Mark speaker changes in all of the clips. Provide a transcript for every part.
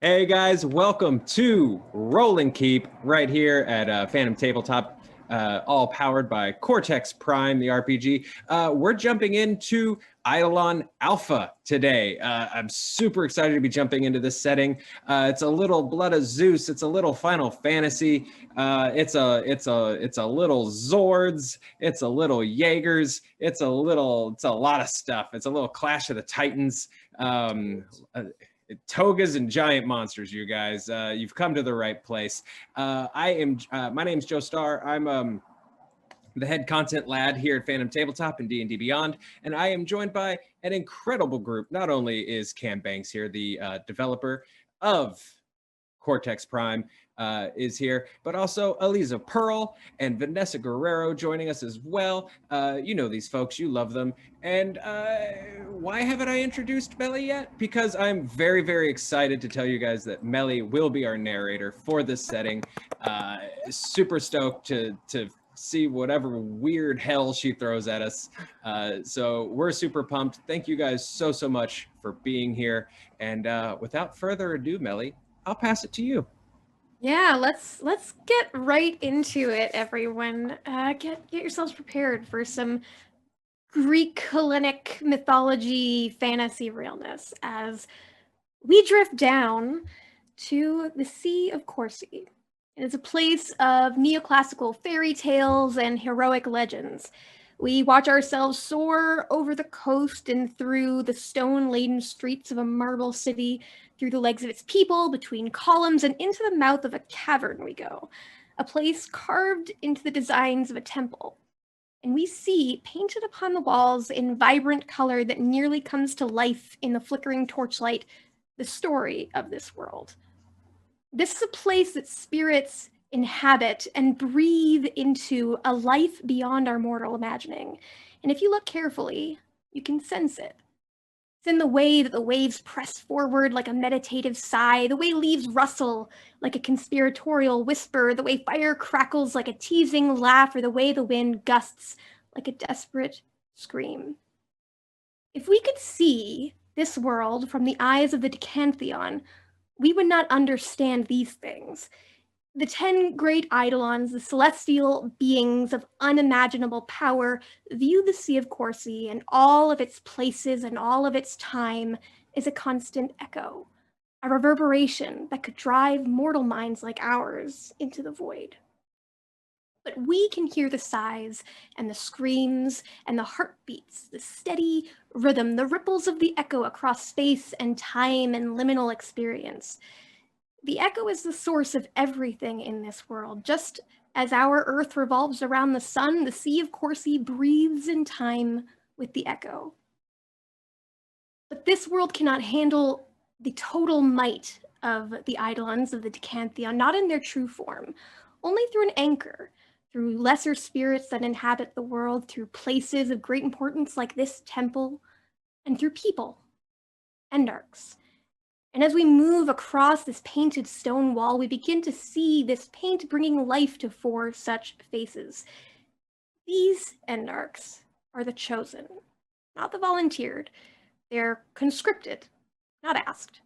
Speaker 1: Hey guys, welcome to Roll and Keep right here at Fandom Tabletop, all powered by Cortex Prime, the RPG. We're jumping into Eidolon Alpha today. I'm super excited to be jumping into this setting. It's a little Blood of Zeus. It's a little Final Fantasy. It's a little Zords. It's a little Jaegers. It's a lot of stuff. It's a little Clash of the Titans. Togas and giant monsters, you guys. You've come to the right place. My name's Joe Starr. I'm the head content lad here at Fandom Tabletop and D&D Beyond, and I am joined by an incredible group. Not only is Cam Banks here, the developer of Cortex Prime, is here, but also Aliza Pearl and Vanessa Guerrero joining us as well. You know these folks, you love them. And why haven't I introduced Mellie yet? Because I'm very, very excited to tell you guys that Mellie will be our narrator for this setting. Super stoked to see whatever weird hell she throws at us. So we're super pumped. Thank you guys so much for being here. And without further ado, Mellie, I'll pass it to you.
Speaker 2: Yeah, let's get right into it, everyone. Get yourselves prepared for some Greek Hellenic mythology fantasy realness as we drift down to the Sea of Corsi. It is a place of neoclassical fairy tales and heroic legends. We watch ourselves soar over the coast and through the stone-laden streets of a marble city, through the legs of its people, between columns, and into the mouth of a cavern we go, a place carved into the designs of a temple. And we see, painted upon the walls in vibrant color that nearly comes to life in the flickering torchlight, the story of this world. This is a place that spirits inhabit and breathe into a life beyond our mortal imagining. And if you look carefully, you can sense it. It's in the way that the waves press forward like a meditative sigh, the way leaves rustle like a conspiratorial whisper, the way fire crackles like a teasing laugh, or the way the wind gusts like a desperate scream. If we could see this world from the eyes of the Decantheon, we would not understand these things. The 10 great eidolons, the celestial beings of unimaginable power, view the Sea of Corsi and all of its places and all of its time as a constant echo, a reverberation that could drive mortal minds like ours into the void. But we can hear the sighs and the screams and the heartbeats, the steady rhythm, the ripples of the echo across space and time and liminal experience. The echo is the source of everything in this world. Just as our Earth revolves around the sun, the Sea of Corsi breathes in time with the echo. But this world cannot handle the total might of the eidolons of the Decantheon, not in their true form, only through an anchor, through lesser spirits that inhabit the world, through places of great importance like this temple, and through people, endarchs. And as we move across this painted stone wall, we begin to see this paint bringing life to 4 such faces. These endarchs are the chosen, not the volunteered. They're conscripted, not asked.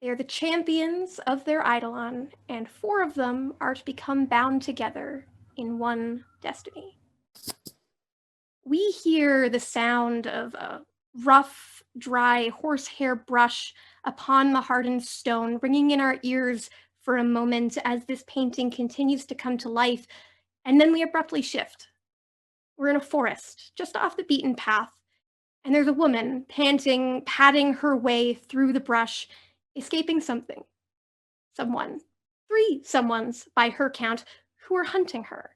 Speaker 2: They are the champions of their eidolon, and 4 of them are to become bound together in one destiny. We hear the sound of a rough, dry horsehair brush upon the hardened stone, ringing in our ears for a moment as this painting continues to come to life, and then we abruptly shift. We're in a forest, just off the beaten path, and there's a woman panting, padding her way through the brush, escaping something. Someone. 3 someones, by her count, who are hunting her.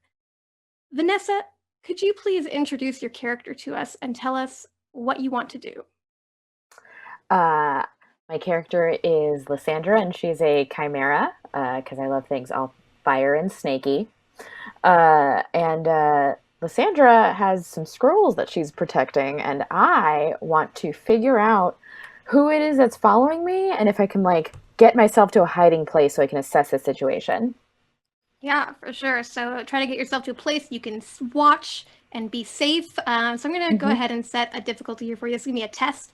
Speaker 2: Vanessa, could you please introduce your character to us and tell us what you want to do?
Speaker 3: My character is Lysandra, and she's a chimera, because I love things all fire and snaky. And Lysandra has some scrolls that she's protecting, and I want to figure out who it is that's following me, and if I can, get myself to a hiding place so I can assess the situation.
Speaker 2: Yeah, for sure. So try to get yourself to a place you can watch and be safe. So I'm going to go ahead and set a difficulty here for you. This is going to be a test.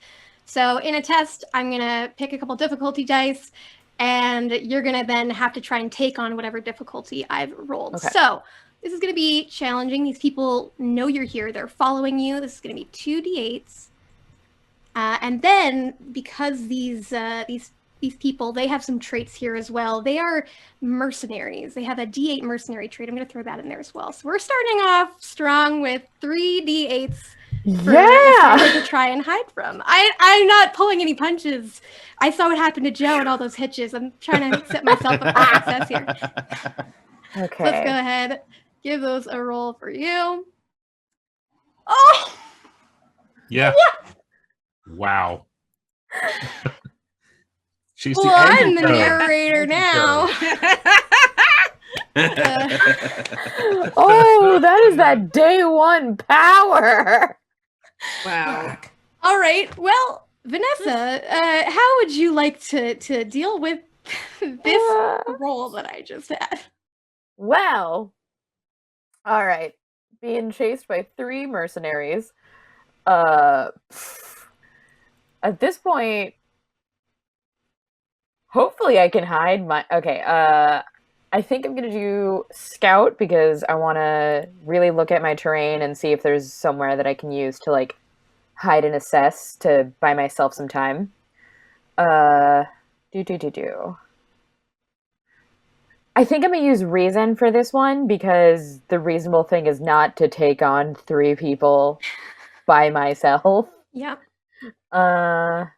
Speaker 2: So in a test, I'm going to pick a couple difficulty dice, and you're going to then have to try and take on whatever difficulty I've rolled.
Speaker 3: Okay.
Speaker 2: So this is going to be challenging. These people know you're here. They're following you. This is going to be 2d8s. And then, because these people, they have some traits here as well. They are mercenaries. They have a d8 mercenary trait. I'm going to throw that in there as well. So we're starting off strong with 3 d8s for to try and hide from. I'm not pulling any punches. I saw what happened to Joe and all those hitches. I'm trying to set myself up for success here.
Speaker 3: Okay.
Speaker 2: Let's go ahead. Give those a roll for you. Oh!
Speaker 4: Yeah. Wow. She's
Speaker 2: Well, I'm the narrator now.
Speaker 3: Oh, that is that day one power.
Speaker 5: Wow.
Speaker 2: All right. Well, Vanessa, how would you like to deal with this role that I just had?
Speaker 3: Well, all right. Being chased by 3 mercenaries. At this point, hopefully I can hide my... Okay, I think I'm going to do Scout because I want to really look at my terrain and see if there's somewhere that I can use to, like, hide and assess to buy myself some time. I think I'm going to use Reason for this one because the reasonable thing is not to take on 3 people by myself.
Speaker 2: Yeah.
Speaker 3: And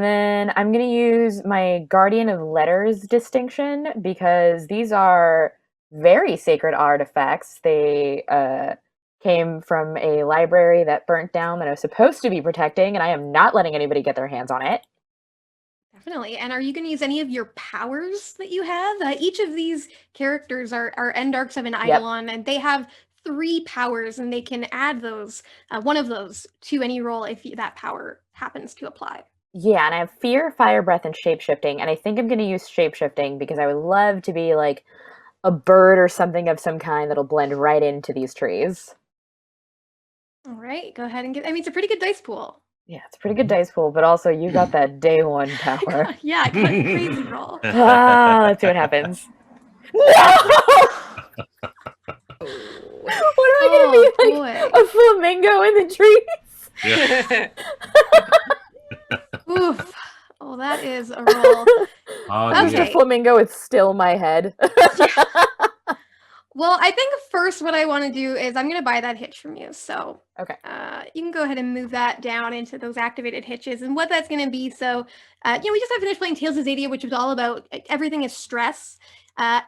Speaker 3: then I'm going to use my Guardian of Letters distinction because these are very sacred artifacts. They came from a library that burnt down that I was supposed to be protecting, and I am not letting anybody get their hands on it.
Speaker 2: Definitely. And are you going to use any of your powers that you have? Each of these characters are endarchs of an eidolon, and they have 3 powers, and they can add those, one of those, to any roll if that power happens to apply.
Speaker 3: Yeah, and I have Fear, Fire Breath, and Shapeshifting, and I think I'm going to use Shapeshifting because I would love to be like a bird or something of some kind that'll blend right into these trees.
Speaker 2: All right, go ahead and get... I mean, it's a pretty good dice pool.
Speaker 3: Yeah, it's a pretty good dice pool, but also you got that day one power.
Speaker 2: Yeah, I got a crazy roll.
Speaker 3: Let's see what happens. No! What am I going to be like? A flamingo in the trees?
Speaker 4: Yeah.
Speaker 2: Oof. Oh, that is a roll.
Speaker 3: Just a flamingo with still my head.
Speaker 2: Well, I think first what I want to do is I'm going to buy that hitch from you. So
Speaker 3: okay,
Speaker 2: you can go ahead and move that down into those activated hitches. And what that's going to be, so, we just have finished playing Tales of Xadia, which was all about everything is stress.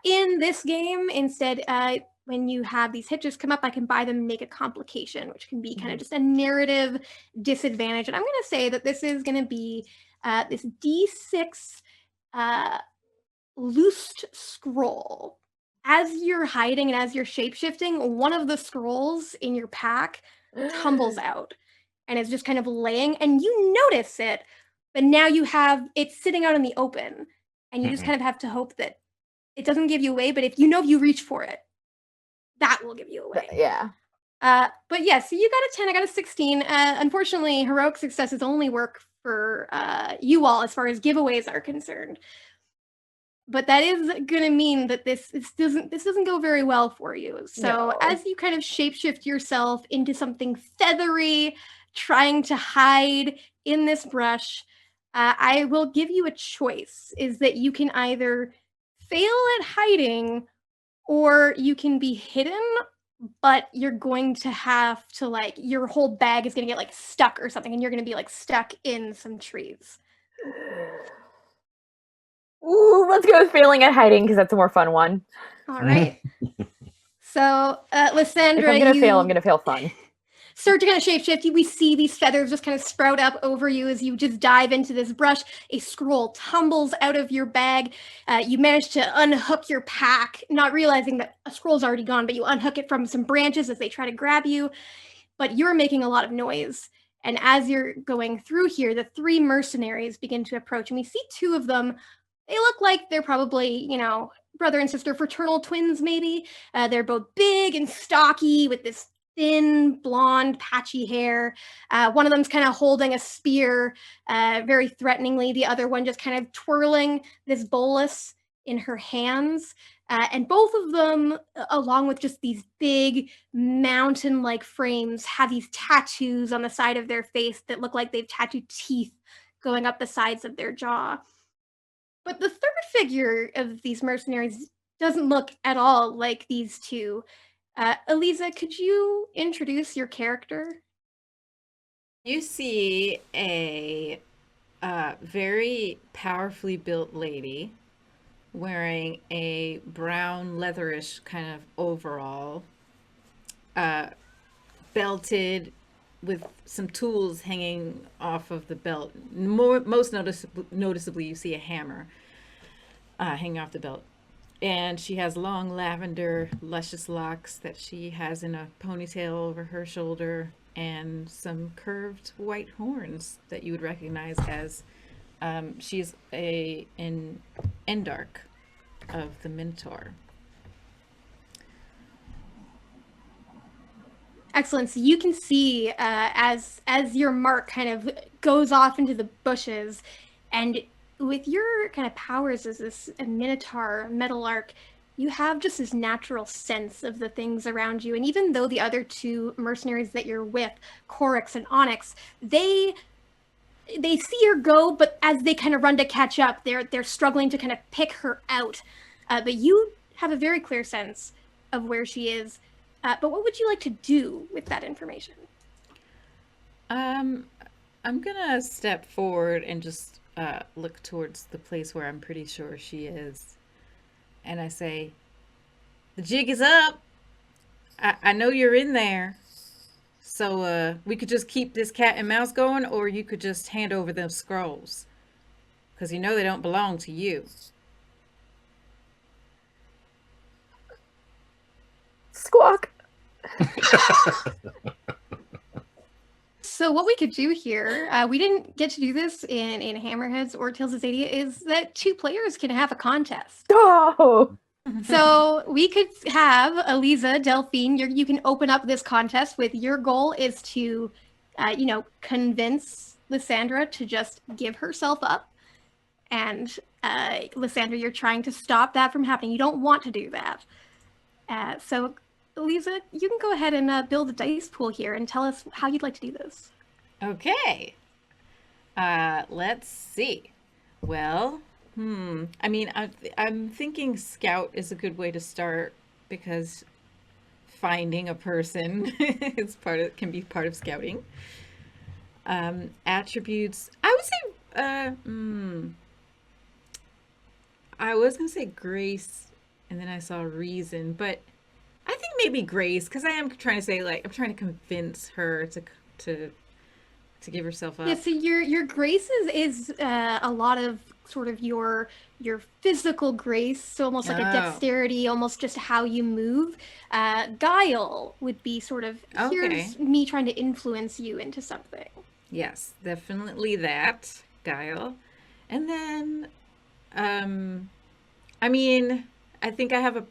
Speaker 2: In this game, instead, when you have these hitches come up, I can buy them and make a complication, which can be kind of just a narrative disadvantage. And I'm going to say that this is going to be this D6 loosed scroll. As you're hiding and as you're shapeshifting, one of the scrolls in your pack tumbles out and is just kind of laying, and you notice it, but now you have it sitting out in the open, and you just kind of have to hope that it doesn't give you away, but if you reach for it, that will give you away.
Speaker 3: Yeah.
Speaker 2: But yeah, so you got a 10, I got a 16. Unfortunately, heroic successes only work for you all as far as giveaways are concerned. But that is going to mean that this doesn't go very well for you. So as you kind of shapeshift yourself into something feathery, trying to hide in this brush, I will give you a choice, is that you can either fail at hiding or you can be hidden, but you're going to have to, like, your whole bag is going to get, like, stuck or something, and you're going to be, like, stuck in some trees.
Speaker 3: Ooh, let's go with failing at hiding because that's a more fun one.
Speaker 2: All right. So, Lysandra,
Speaker 3: if I'm going to fail fun.
Speaker 2: Start to kind of shapeshift. We see these feathers just kind of sprout up over you as you just dive into this brush. A scroll tumbles out of your bag. You manage to unhook your pack, not realizing that a scroll's already gone, but you unhook it from some branches as they try to grab you. But you're making a lot of noise. And as you're going through here, the 3 mercenaries begin to approach. And we see 2 of them. They look like they're probably, brother and sister, fraternal twins, maybe. They're both big and stocky with this thin, blonde, patchy hair. One of them's kind of holding a spear very threateningly. The other one just kind of twirling this bolus in her hands. And both of them, along with just these big mountain-like frames, have these tattoos on the side of their face that look like they've tattooed teeth going up the sides of their jaw. But the third figure of these mercenaries doesn't look at all like these two. Aliza, could you introduce your character?
Speaker 5: You see a very powerfully built lady wearing a brown leatherish kind of overall, belted with some tools hanging off of the belt. Most noticeably, you see a hammer hanging off the belt. And she has long lavender, luscious locks that she has in a ponytail over her shoulder, and some curved white horns that you would recognize as she's an endarch of the Minotaur.
Speaker 2: Excellent. So you can see as your mark kind of goes off into the bushes, and with your kind of powers as this Minotaur metal-arch, you have just this natural sense of the things around you. And even though the other two mercenaries that you're with, Cortex and Onyx, they see her go, but as they kind of run to catch up, they're struggling to kind of pick her out. But you have a very clear sense of where she is. But what would you like to do with that information?
Speaker 5: I'm gonna step forward and just look towards the place where I'm pretty sure she is. And I say, the jig is up. I know you're in there. So we could just keep this cat and mouse going, or you could just hand over them scrolls. Because you know they don't belong to you.
Speaker 3: Squawk.
Speaker 2: So what we could do here, we didn't get to do this in Hammerheads or Tales of Zadia, is that two players can have a contest.
Speaker 3: Oh!
Speaker 2: So we could have Aliza, Delphine, you can open up this contest with your goal is to, convince Lysandra to just give herself up. And Lysandra, you're trying to stop that from happening. You don't want to do that. So Aliza, you can go ahead and build a dice pool here and tell us how you'd like to do this.
Speaker 5: Okay. Let's see. Well, I mean, I'm thinking scout is a good way to start, because finding a person is can be part of scouting. Attributes, I would say, I was gonna say grace, and then I saw reason, but I think maybe grace, because I am trying to say, I'm trying to convince her to give herself up.
Speaker 2: Yeah, so your grace is a lot of sort of your physical grace, so almost like a dexterity, almost just how you move. Guile would be sort of, here's me trying to influence you into something.
Speaker 5: Yes, definitely that, guile. And then, I mean, I think I have a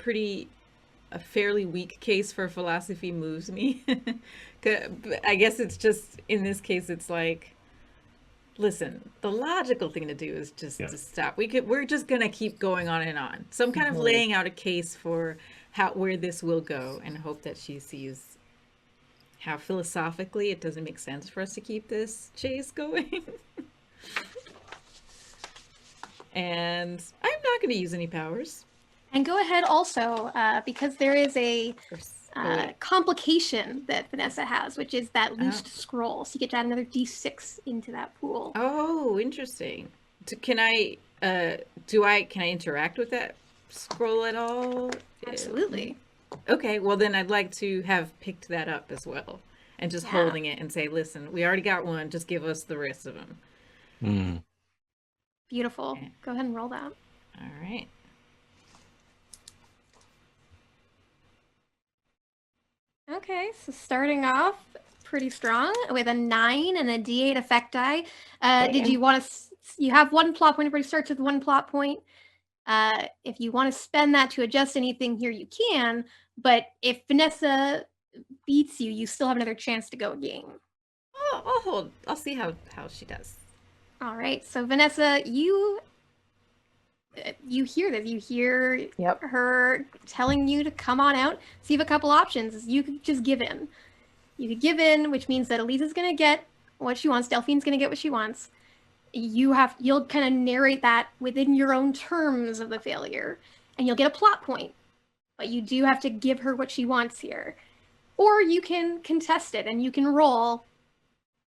Speaker 5: fairly weak case for philosophy moves me. I guess it's just, in this case, it's like, listen, the logical thing to do is just to stop. We're just gonna keep going on and on. So I'm kind of laying out a case for where this will go, and hope that she sees how philosophically it doesn't make sense for us to keep this chase going. And I'm not going to use any powers.
Speaker 2: And go ahead also, because there is a complication that Vanessa has, which is that loosed scroll. So you get to add another d6 into that pool.
Speaker 5: Oh, interesting. Can I interact with that scroll at all?
Speaker 2: Absolutely.
Speaker 5: Okay, well then I'd like to have picked that up as well, and just holding it and say, listen, we already got one, just give us the rest of them.
Speaker 2: Beautiful.
Speaker 5: Okay.
Speaker 2: Go ahead and roll that.
Speaker 5: All right.
Speaker 2: Okay, so starting off pretty strong with a 9 and a d8 effect die. Did you want to, you have one plot point, everybody starts with one plot point. If you want to spend that to adjust anything here, you can, but if Vanessa beats you, you still have another chance to go game.
Speaker 5: I'll see how she does.
Speaker 2: All right. So Vanessa, you hear this. You hear
Speaker 3: Yep.
Speaker 2: her telling you to come on out. So you have a couple options. You could just give in. You could give in, which means that Aliza's gonna get what she wants. Delphine's gonna get what she wants. You'll kind of narrate that within your own terms of the failure, and you'll get a plot point. But you do have to give her what she wants here. Or you can contest it and you can roll.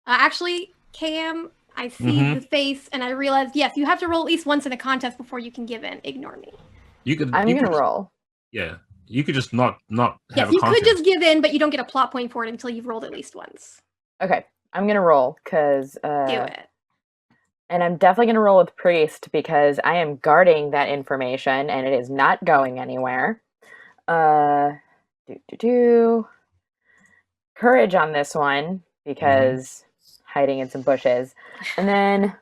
Speaker 2: Actually, Cam, I see the face and I realized, yes, you have to roll at least once in a contest before you can give in. Ignore me.
Speaker 3: I'm
Speaker 4: you
Speaker 3: gonna
Speaker 4: could,
Speaker 3: roll.
Speaker 4: Yeah, you could just not
Speaker 2: Yes,
Speaker 4: have a
Speaker 2: you could
Speaker 4: contest.
Speaker 2: just give in, but you don't get a plot point for it until you've rolled at least once.
Speaker 3: Okay, I'm gonna roll because
Speaker 2: Do it.
Speaker 3: and I'm definitely gonna roll with priest because I am guarding that information and it is not going anywhere. Courage on this one because hiding in some bushes, and then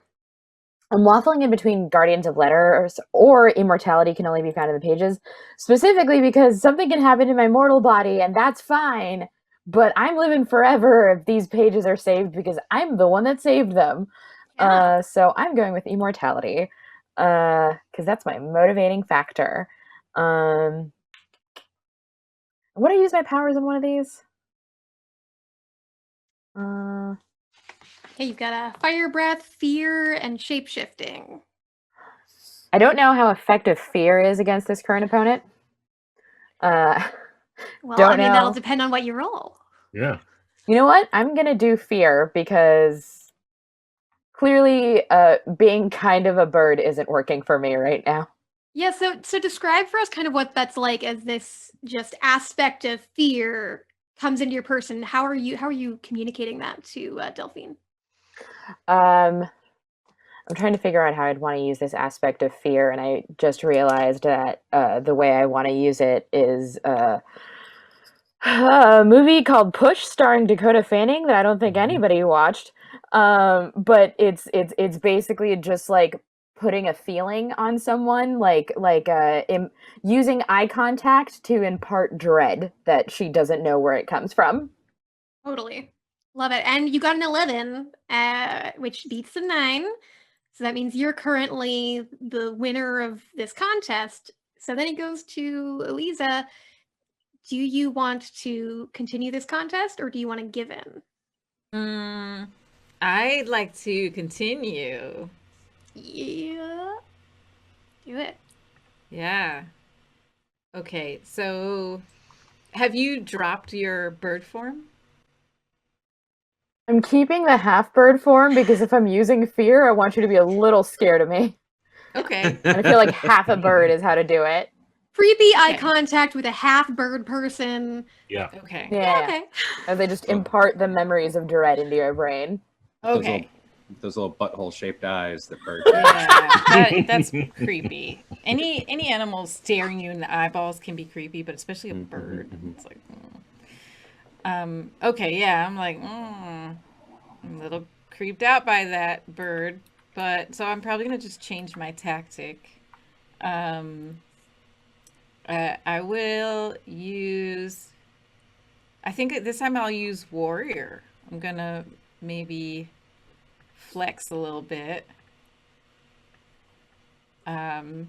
Speaker 3: I'm waffling in between Guardians of Letters or Immortality can only be found in the pages, specifically because something can happen to my mortal body and that's fine, but I'm living forever if these pages are saved because I'm the one that saved them.
Speaker 2: Yeah.
Speaker 3: So I'm going with Immortality because that's my motivating factor. Would I use my powers in one of these?
Speaker 2: Okay, you've got a fire breath, fear, and shapeshifting.
Speaker 3: I don't know how effective fear is against this current opponent.
Speaker 2: Well,
Speaker 3: Don't
Speaker 2: I mean, that'll
Speaker 3: know.
Speaker 2: depend on what you roll.
Speaker 4: Yeah.
Speaker 3: You know what? I'm gonna do fear because clearly being kind of a bird isn't working for me right now.
Speaker 2: Yeah, so describe for us kind of what that's like as this just aspect of fear comes into your person. How are you communicating that to Delphine?
Speaker 3: I'm trying to figure out how I'd want to use this aspect of fear, and I just realized that the way I want to use it is a movie called Push, starring Dakota Fanning, that I don't think anybody watched. But it's basically just like putting a feeling on someone, using eye contact to impart dread that she doesn't know where it comes from.
Speaker 2: Totally. Love it. And you got an 11, which beats the 9. So that means you're currently the winner of this contest. So then it goes to Aliza. Do you want to continue this contest or do you want to give in?
Speaker 5: I'd like to continue.
Speaker 2: Yeah. Do it.
Speaker 5: Yeah. Okay, so have you dropped your bird form?
Speaker 3: I'm keeping the half bird form because if I'm using fear, I want you to be a little scared of me.
Speaker 5: Okay.
Speaker 3: And I feel like half a bird is how to do it.
Speaker 2: Creepy eye
Speaker 5: Okay.
Speaker 2: contact with a half bird person.
Speaker 4: Yeah.
Speaker 5: Okay.
Speaker 3: Yeah.
Speaker 2: Okay.
Speaker 3: As they just impart the memories of dread into your brain.
Speaker 5: Okay.
Speaker 1: Those little butthole shaped eyes that birds.
Speaker 5: Yeah, that's creepy. Any animal staring you in the eyeballs can be creepy, but especially a bird. It's like, okay, yeah, I'm like, I'm a little creeped out by that bird, but so I'm probably gonna just change my tactic. I will use. I think this time I'll use warrior. I'm gonna maybe flex a little bit in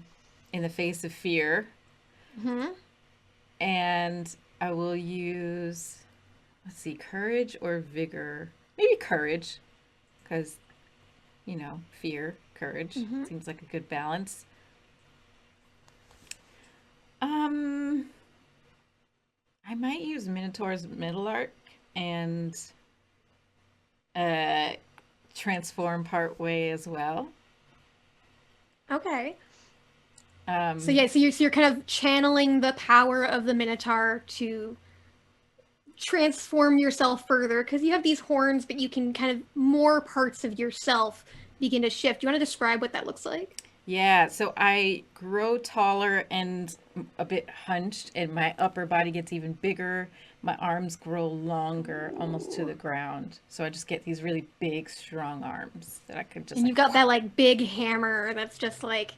Speaker 5: the face of fear. And I will use, let's see, courage or vigor. Maybe courage, because, fear, courage. Seems like a good balance. I might use Minotaur's middle arc and transform part way as well.
Speaker 2: Okay. So you're kind of channeling the power of the Minotaur to transform yourself further because you have these horns, but you can kind of more parts of yourself begin to shift. Do you want to describe what that looks like?
Speaker 5: Yeah, so I grow taller and a bit hunched, and my upper body gets even bigger. My arms grow longer, almost to the ground. So I just get these really big, strong arms that I could just.
Speaker 2: And you've got that like big hammer that's just like,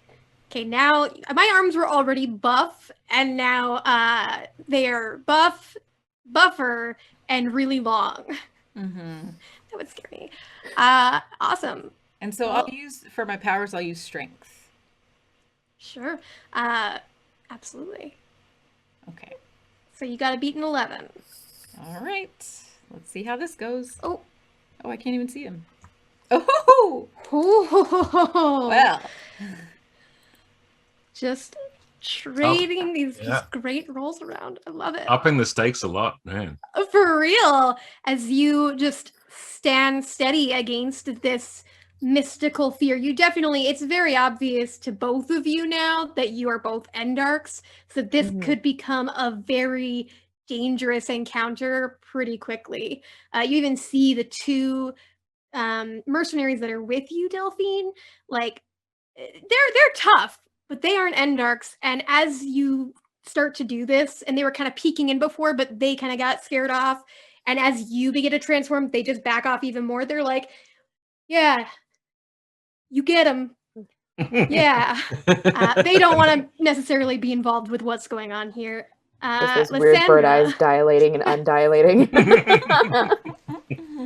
Speaker 2: okay, now my arms were already buff, and now they are buff, buffer, and really long.
Speaker 5: Mm-hmm.
Speaker 2: That would scare me. Awesome.
Speaker 5: And so
Speaker 2: Well-
Speaker 5: I'll use, for my powers, I'll use strength.
Speaker 2: Sure. Absolutely.
Speaker 5: Okay.
Speaker 2: So you got to beat an 11.
Speaker 5: All right. Let's see how this goes.
Speaker 2: Oh.
Speaker 5: Oh, I can't even see him. Oh,
Speaker 2: Oh.
Speaker 5: well.
Speaker 2: Just trading these
Speaker 4: yeah.
Speaker 2: just great rolls around. I love it.
Speaker 4: Upping the stakes a lot, man.
Speaker 2: For real. As you just stand steady against this mystical fear. You definitely, it's very obvious to both of you now that you are both endarchs. So this could become a very dangerous encounter pretty quickly. You even see the two mercenaries that are with you, Delphine. Like, they're tough, but they aren't endarchs. And as you start to do this, and they were kind of peeking in before, but they kind of got scared off. And as you begin to transform, they just back off even more. They're like, yeah, you get them. Yeah. They don't want to necessarily be involved with what's going on here.
Speaker 3: Just those weird bird eyes dilating and undilating.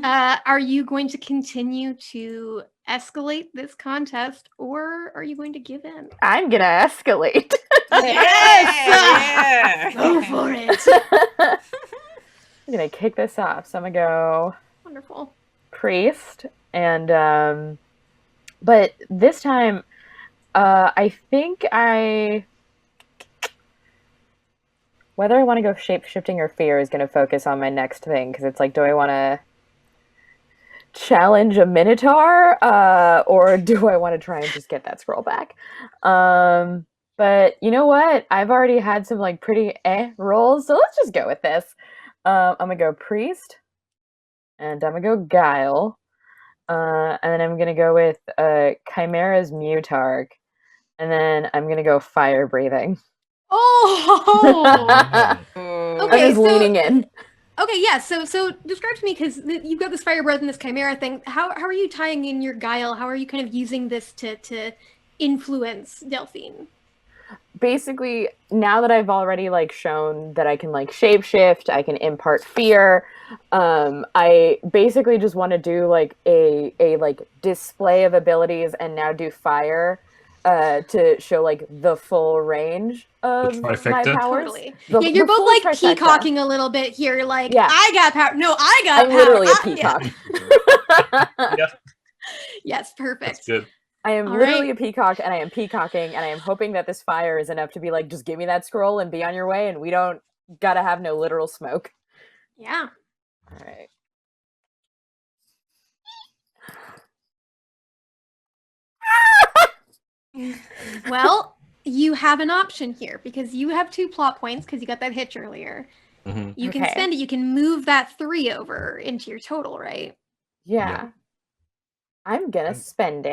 Speaker 2: Are you going to continue to escalate this contest, or are you going to give in?
Speaker 3: I'm gonna escalate.
Speaker 5: Yes!
Speaker 2: Go for it.
Speaker 3: I'm gonna kick this off. So I'm gonna go
Speaker 2: Wonderful.
Speaker 3: priest, and but this time, I think whether I want to go shape shifting or fear is going to focus on my next thing, because it's like, do I want to challenge a minotaur, or do I want to try and just get that scroll back? But you know what? I've already had some like pretty rolls, so let's just go with this. I'm gonna go priest, and I'm gonna go guile, and then I'm gonna go with Chimera's Mutarch, and then I'm gonna go fire breathing.
Speaker 2: Oh. Okay,
Speaker 3: I'm just leaning in.
Speaker 2: Okay, yeah. So describe to me, because you've got this fire breath and this chimera thing. How are you tying in your guile? How are you kind of using this to influence Delphine?
Speaker 3: Basically, now that I've already like shown that I can like shapeshift, I can impart fear. I basically just want to do like a like display of abilities, and now do fire to show like the full range of my
Speaker 4: trifecta?
Speaker 3: powers.
Speaker 2: Totally.
Speaker 3: The-
Speaker 2: Yeah, you're
Speaker 3: the
Speaker 2: both
Speaker 3: full
Speaker 2: like
Speaker 3: trifecta.
Speaker 2: peacocking a little bit here. Like,
Speaker 3: Yeah.
Speaker 2: I got power. No, I got
Speaker 3: I'm
Speaker 2: power.
Speaker 3: literally a
Speaker 2: Yeah.
Speaker 3: peacock.
Speaker 4: Yeah,
Speaker 2: Yes, perfect.
Speaker 4: that's good.
Speaker 3: I am
Speaker 2: All
Speaker 3: literally
Speaker 2: right.
Speaker 3: a peacock, and I am peacocking, and I am hoping that this fire is enough to be like, just give me that scroll and be on your way, and we don't gotta have no literal smoke.
Speaker 2: Yeah.
Speaker 3: All right.
Speaker 2: Well, you have an option here, because you have 2 plot points because you got that hitch earlier.
Speaker 4: Mhm.
Speaker 2: You can
Speaker 3: Okay.
Speaker 2: spend it. You can move that 3 over into your total, right?
Speaker 3: Yeah.
Speaker 4: Yeah.
Speaker 3: I'm gonna spend it.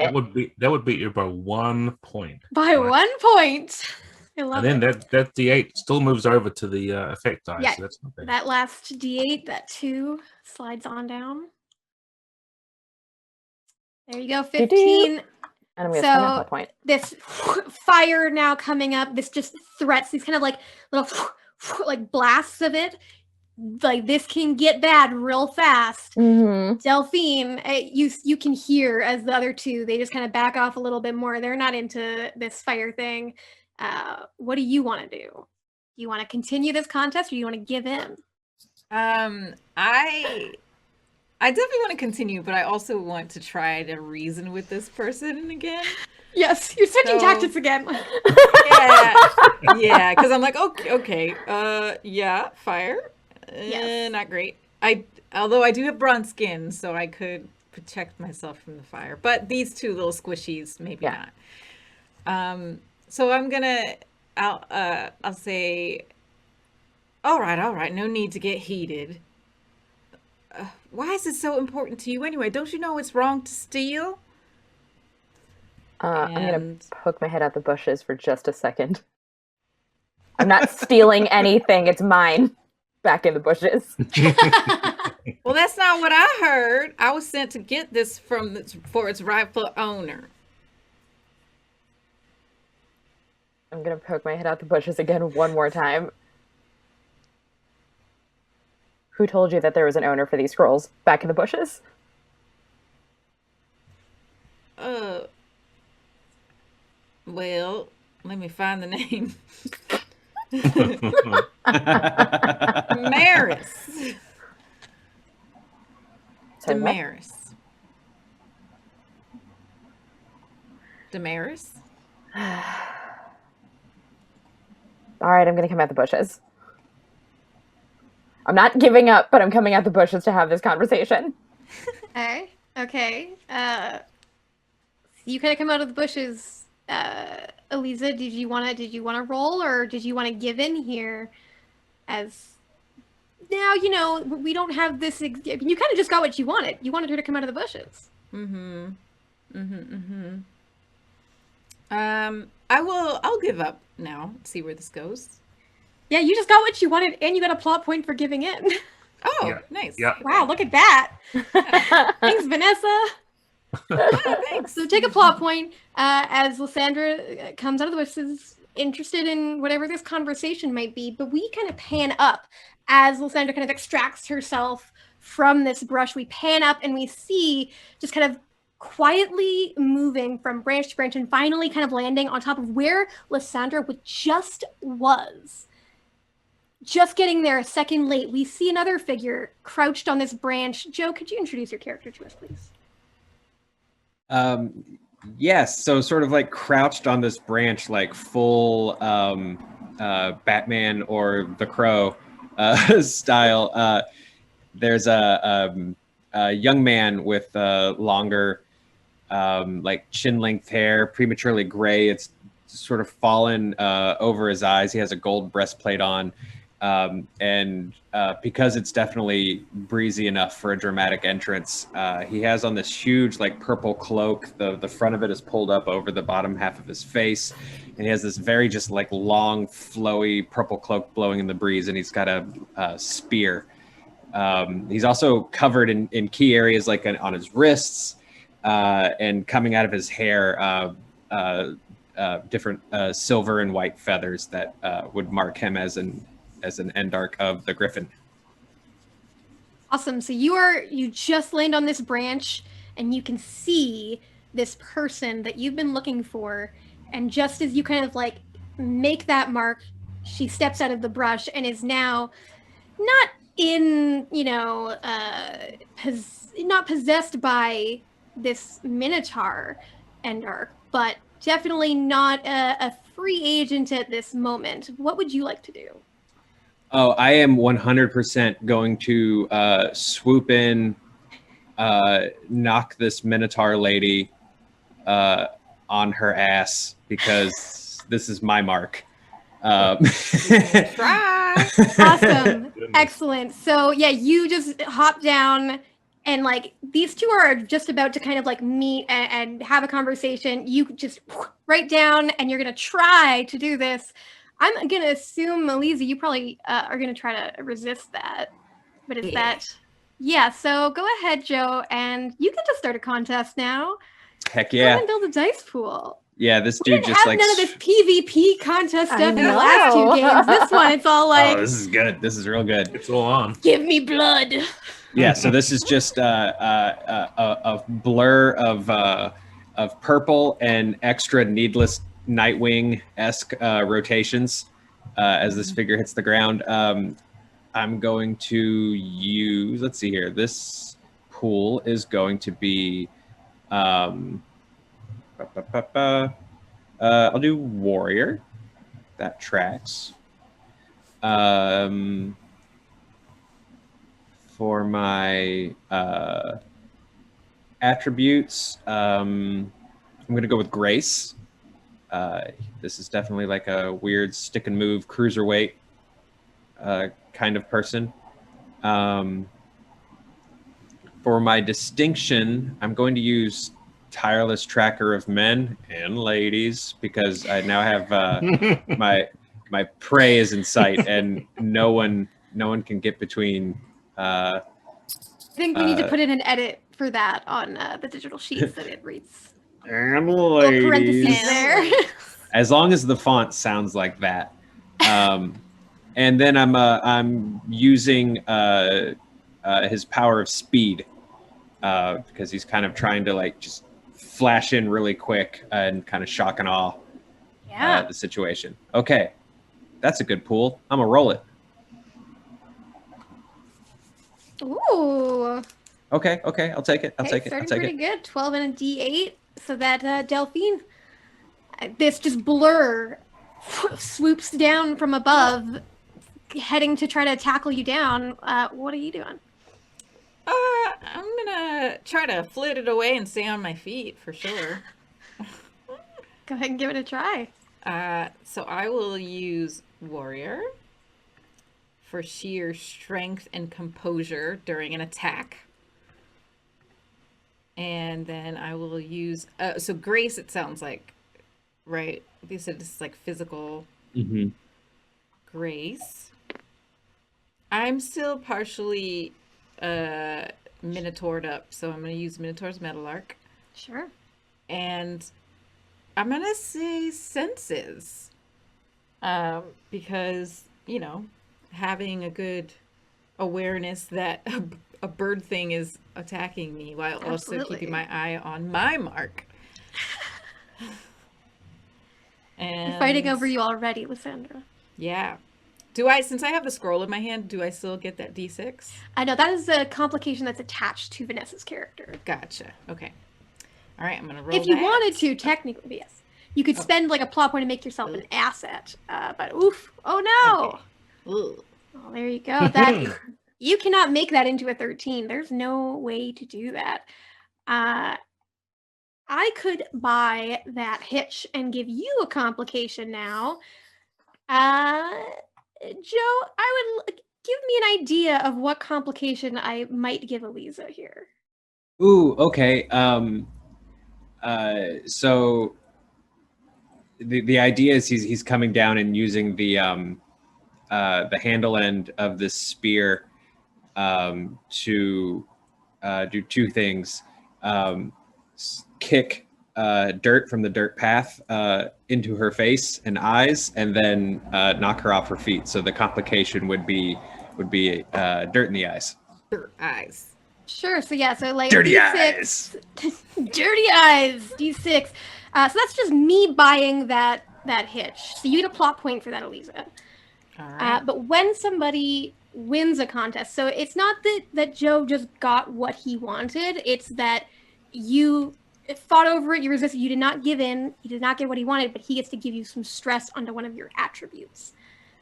Speaker 4: That would beat you by 1 point.
Speaker 2: By
Speaker 4: Right.
Speaker 2: 1 point. I love
Speaker 4: And then
Speaker 2: it.
Speaker 4: that D8 still moves over to the effect die,
Speaker 2: Yeah,
Speaker 4: so that's not bad.
Speaker 2: That last D8, that 2, slides on down. There you go, 15.
Speaker 3: And I'm gonna spend a
Speaker 2: So
Speaker 3: hell point.
Speaker 2: this fire now coming up, this just threats, these kind of like little like blasts of it. Like, this can get bad real fast.
Speaker 3: Mm-hmm.
Speaker 2: Delphine, you can hear as the other 2, they just kind of back off a little bit more. They're not into this fire thing. What do you want to do? Do you want to continue this contest, or do you want to give in?
Speaker 5: I definitely want to continue, but I also want to try to reason with this person again.
Speaker 2: Yes, you're switching
Speaker 5: So-
Speaker 2: tactics again.
Speaker 5: Yeah, yeah, because I'm like, okay, yeah, fire,
Speaker 2: Yes.
Speaker 5: not great. Although I do have bronze skin, so I could protect myself from the fire. But these 2 little squishies, maybe
Speaker 3: Yeah.
Speaker 5: not. So I'll say, all right, no need to get heated. Why is it so important to you anyway? Don't you know it's wrong to steal?
Speaker 3: I'm gonna
Speaker 5: And-
Speaker 3: poke my head out the bushes for just a second. I'm not stealing anything. It's mine. Back in the bushes.
Speaker 5: Well, that's not what I heard. I was sent to get this for its rightful owner.
Speaker 3: I'm gonna poke my head out the bushes again one more time. Who told you that there was an owner for these scrolls back in the bushes?
Speaker 5: Well, let me find the name. Damaris.
Speaker 3: Sorry, what?
Speaker 5: Damaris.
Speaker 3: All right, I'm going to come out the bushes. I'm not giving up, but I'm coming out the bushes to have this conversation.
Speaker 2: Okay. You kind of come out of the bushes. Aliza, did you want to roll, or did you want to give in here? As now, we don't have this. You kind of just got what you wanted. You wanted her to come out of the bushes.
Speaker 5: I'll give up now. See where this goes.
Speaker 2: Yeah, you just got what you wanted, and you got a plot point for giving in.
Speaker 5: Oh,
Speaker 4: Yeah.
Speaker 5: nice.
Speaker 4: Yeah.
Speaker 2: Wow, look at that. Thanks, Vanessa.
Speaker 5: Thanks.
Speaker 2: So take a plot point as Lysandra comes out of the bushes, interested in whatever this conversation might be, but we kind of pan up as Lysandra kind of extracts herself from this brush. We pan up and we see just kind of quietly moving from branch to branch and finally kind of landing on top of where Lysandra just was. Just getting there a second late, we see another figure crouched on this branch. Joe, could you introduce your character to us, please?
Speaker 1: Yes, so sort of like crouched on this branch, like full Batman or the Crow style. There's a young man with longer, like chin-length hair, prematurely gray. It's sort of fallen over his eyes. He has a gold breastplate on. And because it's definitely breezy enough for a dramatic entrance, he has on this huge like purple cloak. The front of it is pulled up over the bottom half of his face, and he has this very just like long flowy purple cloak blowing in the breeze, and he's got a spear. He's also covered in key areas like on his wrists, and coming out of his hair different silver and white feathers that would mark him as an endarch of the Griffin.
Speaker 2: Awesome. So you just land on this branch and you can see this person that you've been looking for. And just as you kind of like make that mark, she steps out of the brush and is now not in, not possessed by this Minotaur endarch, but definitely not a free agent at this moment. What would you like to do?
Speaker 1: Oh, I am 100% going to swoop in, knock this Minotaur lady on her ass, because this is my mark.
Speaker 5: Try.
Speaker 2: Awesome. Excellent. So yeah, you just hop down and like these two are just about to kind of like meet and have a conversation. You just right down and you're going to try to do this. I'm going to assume, Aliza, you probably are going to try to resist that. But is that... Yeah, so go ahead, Joe, and you get to start a contest now.
Speaker 1: Heck
Speaker 2: Go
Speaker 1: yeah.
Speaker 2: ahead and build a dice pool.
Speaker 1: Yeah, this
Speaker 2: We
Speaker 1: dude
Speaker 2: didn't
Speaker 1: just
Speaker 2: have
Speaker 1: like...
Speaker 2: none of this PvP contest stuff in the
Speaker 3: know.
Speaker 2: last two games. This one, it's all like,
Speaker 1: Oh, this is good. This is real good.
Speaker 4: It's all on.
Speaker 2: give me blood.
Speaker 1: Yeah, so this is just a blur of purple and extra needless Nightwing-esque rotations as this figure hits the ground. I'm going to use, let's see here, this pool is going to be, I'll do warrior. That tracks. For my attributes, I'm going to go with grace. This is definitely like a weird stick and move cruiserweight kind of person. For my distinction, I'm going to use tireless tracker of men and ladies, because I now have my prey is in sight and no one can get between.
Speaker 2: I think we need to put in an edit for that on the digital sheets that it reads.
Speaker 1: And
Speaker 2: Little parentheses
Speaker 1: ladies.
Speaker 2: there.
Speaker 1: As long as the font sounds like that. and then I'm using his power of speed because he's kind of trying to like just flash in really quick and kind of shock and awe the situation. Okay, that's a good pool. I'm gonna roll it.
Speaker 2: Ooh.
Speaker 1: Okay, I'll take it. I'll take it.
Speaker 2: Starting pretty good. 12 and a D8. So that Delphine, this just blur swoops down from above, heading to try to tackle you down. What are you doing?
Speaker 5: I'm gonna try to flit it away and stay on my feet for sure.
Speaker 2: Go ahead and give it a try.
Speaker 5: So I will use Warrior for sheer strength and composure during an attack. And then I will use, so Grace, it sounds like, right? You said this is like physical Grace. I'm still partially Minotaured up, so I'm going to use Minotaur's Meadowlark.
Speaker 2: Sure.
Speaker 5: And I'm going to say senses. Because, you know, having a good awareness that a bird thing is attacking me while also keeping my eye on my mark. And
Speaker 2: they're fighting over you already, Lysandra.
Speaker 5: Yeah. Do I, since I have the scroll in my hand, do I still get that D6?
Speaker 2: I know, that is a complication that's attached to Vanessa's character.
Speaker 5: Gotcha. Okay. All right, I'm going to roll
Speaker 2: If you wanted to, technically, yes. You could spend like a plot point to make yourself an asset. But oof. Oh no.
Speaker 5: Okay.
Speaker 2: Oh, there you go. That you cannot make that into a 13. There's no way to do that. I could buy that hitch and give you a complication now. Joe, I would give me an idea of what complication I might give Aliza here.
Speaker 1: Ooh, okay. So the idea is he's coming down and using the handle end of this spear to do two things: kick dirt from the dirt path into her face and eyes, and then knock her off her feet. So the complication would be dirt in the eyes.
Speaker 5: Dirt eyes.
Speaker 2: Sure. So yeah. So like
Speaker 1: dirty
Speaker 2: D6,
Speaker 1: eyes.
Speaker 2: Dirty eyes. D6. So that's just me buying that hitch. So you get a plot point for that, Aliza.
Speaker 5: All right.
Speaker 2: But when somebody wins a contest, so it's not that Joe just got what he wanted. It's that you fought over it, you resisted, you did not give in, you did not get what he wanted, but he gets to give you some stress onto one of your attributes.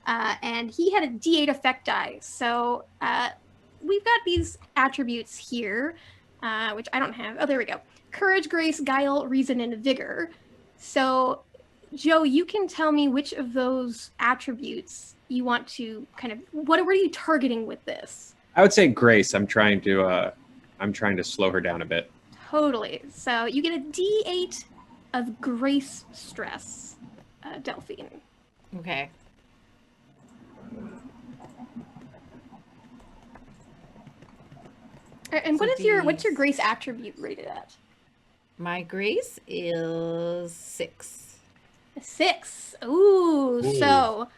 Speaker 2: And he had a D8 effect die. So we've got these attributes here, which I don't have. Oh, there we go. Courage, grace, guile, reason, and vigor. So, Joe, you can tell me which of those attributes you want to kind of, what are you targeting with this?
Speaker 1: I would say grace. I'm trying to slow her down a bit.
Speaker 2: Totally. So you get a D8 of grace stress, Delphine.
Speaker 5: Okay.
Speaker 2: And what's your grace attribute rated at?
Speaker 5: My grace is 6.
Speaker 2: 6. Ooh. So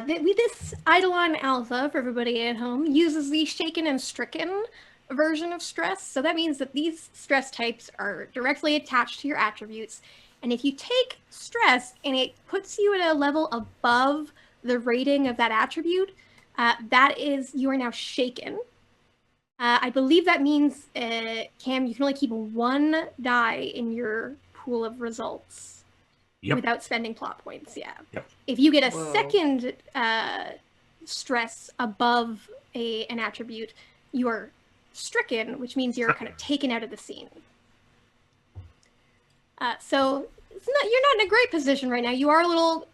Speaker 2: this Eidolon Alpha, for everybody at home, uses the shaken and stricken version of stress. So that means that these stress types are directly attached to your attributes. And if you take stress and it puts you at a level above the rating of that attribute, that is, you are now shaken. I believe that means, Cam, you can only keep one die in your pool of results without spending plot points. Yeah.
Speaker 4: Yep.
Speaker 2: If you get a second stress above an attribute, you are stricken, which means you're kind of taken out of the scene. So you're not in a great position right now. You are a little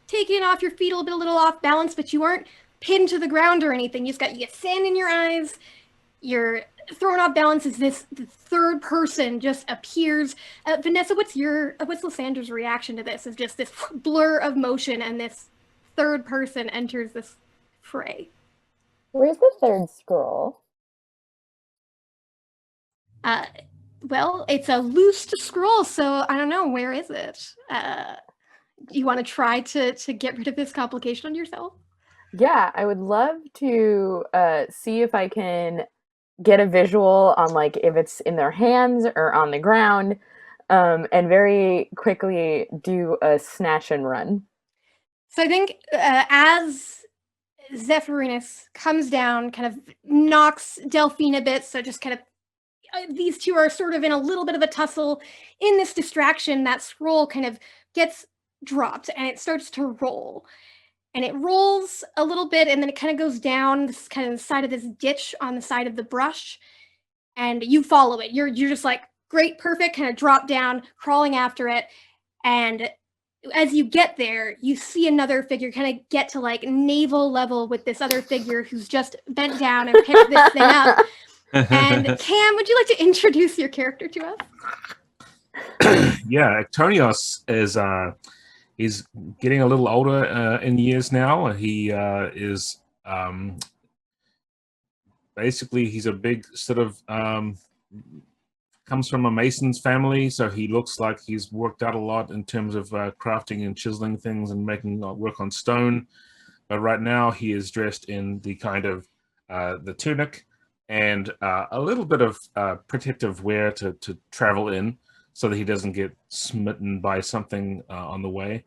Speaker 2: taken off your feet, a little off balance, but you aren't pinned to the ground or anything. You get sand in your eyes. You're thrown off balance as the third person just appears. Vanessa, what's Lysandra's reaction to this? Is just this blur of motion and this third person enters this fray.
Speaker 3: Where's the third scroll?
Speaker 2: Well, it's a loose scroll, so I don't know, where is it? Do you want to try to get rid of this complication on yourself?
Speaker 3: Yeah, I would love to see if I can get a visual on like if it's in their hands or on the ground, and very quickly do a snatch and run.
Speaker 2: So I think as Zephyrinus comes down, kind of knocks Delphine a bit, so just kind of these two are sort of in a little bit of a tussle. In this distraction, that scroll kind of gets dropped and it starts to roll. And it rolls a little bit and then it kind of goes down this kind of the side of this ditch on the side of the brush. And you follow it. You're just like, great, perfect, kind of drop down, crawling after it. And as you get there, you see another figure kind of get to like navel level with this other figure who's just bent down and picked this thing up. And Cam, would you like to introduce your character to us?
Speaker 4: Yeah, Actonios is he's getting a little older in years now. He is basically he's a big sort of comes from a mason's family, so he looks like he's worked out a lot in terms of crafting and chiseling things and making work on stone. But right now he is dressed in the kind of the tunic and a little bit of protective wear to travel in so that he doesn't get smitten by something on the way.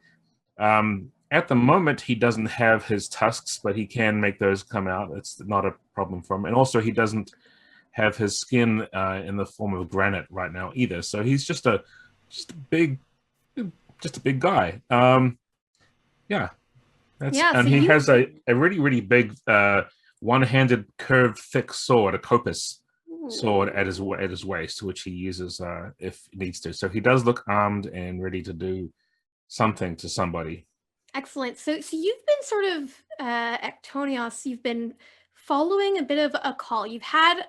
Speaker 4: At the moment, he doesn't have his tusks, but he can make those come out. It's not a problem for him. And also, he doesn't have his skin in the form of granite right now either. So he's just a big guy. Yeah. And he has a really, really big one-handed curved thick sword, a kopis sword at his waist, which he uses if he needs to. So he does look armed and ready to do something to somebody.
Speaker 2: Excellent. So you've been sort of Actonios, you've been following a bit of a call. You've had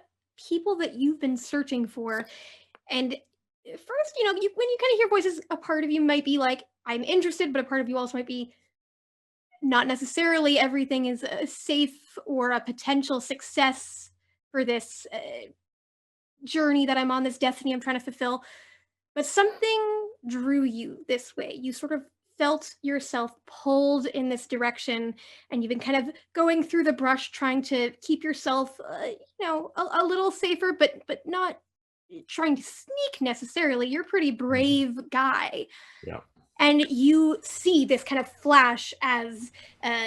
Speaker 2: people that you've been searching for, and first, when you kind of hear voices, a part of you might be like, I'm interested, but a part of you also might be not necessarily everything is safe or a potential success for this journey that I'm on, this destiny I'm trying to fulfill. But something drew you this way. You sort of felt yourself pulled in this direction, and you've been kind of going through the brush trying to keep yourself, a little safer, but not trying to sneak necessarily. You're a pretty brave guy.
Speaker 4: Yeah.
Speaker 2: And you see this kind of flash as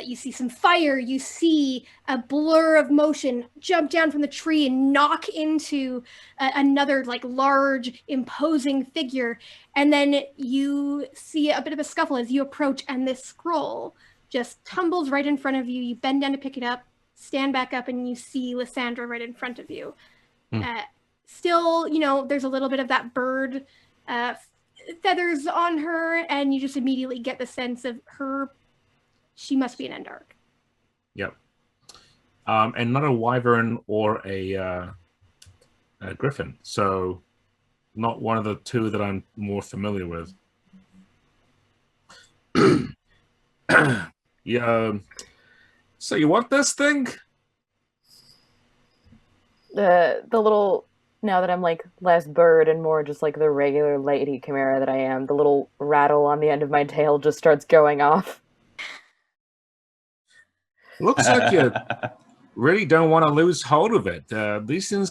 Speaker 2: you see some fire, you see a blur of motion jump down from the tree and knock into another like large, imposing figure. And then you see a bit of a scuffle as you approach, and this scroll just tumbles right in front of you. You bend down to pick it up, stand back up, and you see Lysandra right in front of you. Still, there's a little bit of that bird feathers on her, and you just immediately get the sense of her. She must be an endarch.
Speaker 4: Yep. And not a wyvern or a griffin. So not one of the two that I'm more familiar with. Yeah. So you want this thing?
Speaker 3: The little, now that I'm like less bird and more just like the regular lady chimera that I am, the little rattle on the end of my tail just starts going off.
Speaker 4: Looks like you really don't want to lose hold of it. These things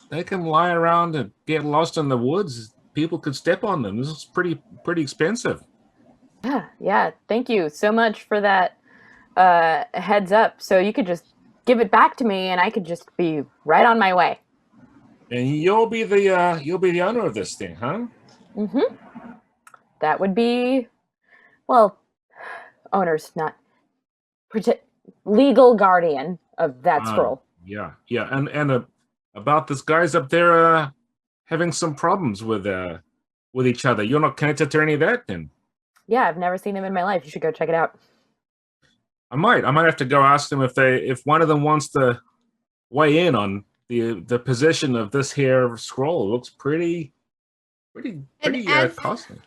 Speaker 4: they can lie around and get lost in the woods. People could step on them. This is pretty expensive.
Speaker 3: Yeah. Thank you so much for that heads up. So you could just give it back to me, and I could just be right on my way.
Speaker 4: And you'll be the owner of this thing, huh?
Speaker 3: Mm-hmm. That would be, well, owner's not legal guardian of that scroll.
Speaker 4: Yeah. And about this guys up there having some problems with each other. You're not connected to any of that, then?
Speaker 3: Yeah, I've never seen them in my life. You should go check it out.
Speaker 4: I might have to go ask them if one of them wants to weigh in on the position of this here scroll. It looks pretty costly.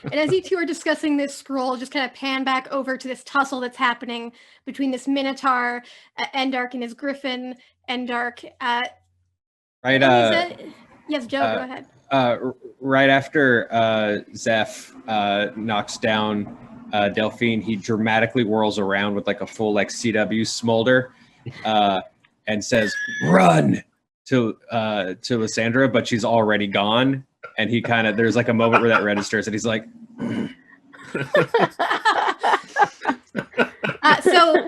Speaker 2: And as you two are discussing this scroll, just kind of pan back over to this tussle that's happening between this Minotaur endarch and his Griffin endarch. Yes, Joe, go ahead.
Speaker 1: Right after Zeph knocks down Delphine, he dramatically whirls around with like a full like CW smolder and says, "Run!" to Lysandra, but she's already gone. And he kind of, there's like a moment where that registers and he's like,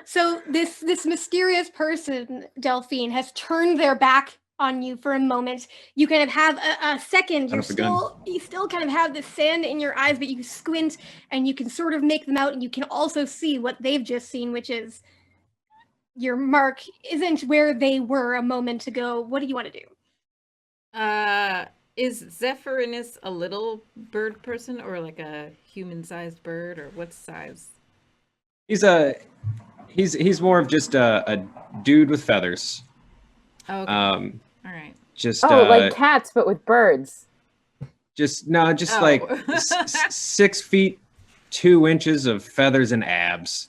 Speaker 2: so this mysterious person, Delphine, has turned their back on you for a moment. You kind of have a second. You still kind of have the sand in your eyes, but you squint and you can sort of make them out, and you can also see what they've just seen, which is your mark isn't where they were a moment ago. What do you want to do?
Speaker 5: Is Zephyrinus a little bird person or like a human-sized bird, or what size?
Speaker 1: He's more of just a dude with feathers.
Speaker 5: Oh, okay. All right.
Speaker 1: Just
Speaker 3: like cats, but with birds.
Speaker 1: Like 6 feet 2 inches of feathers and abs.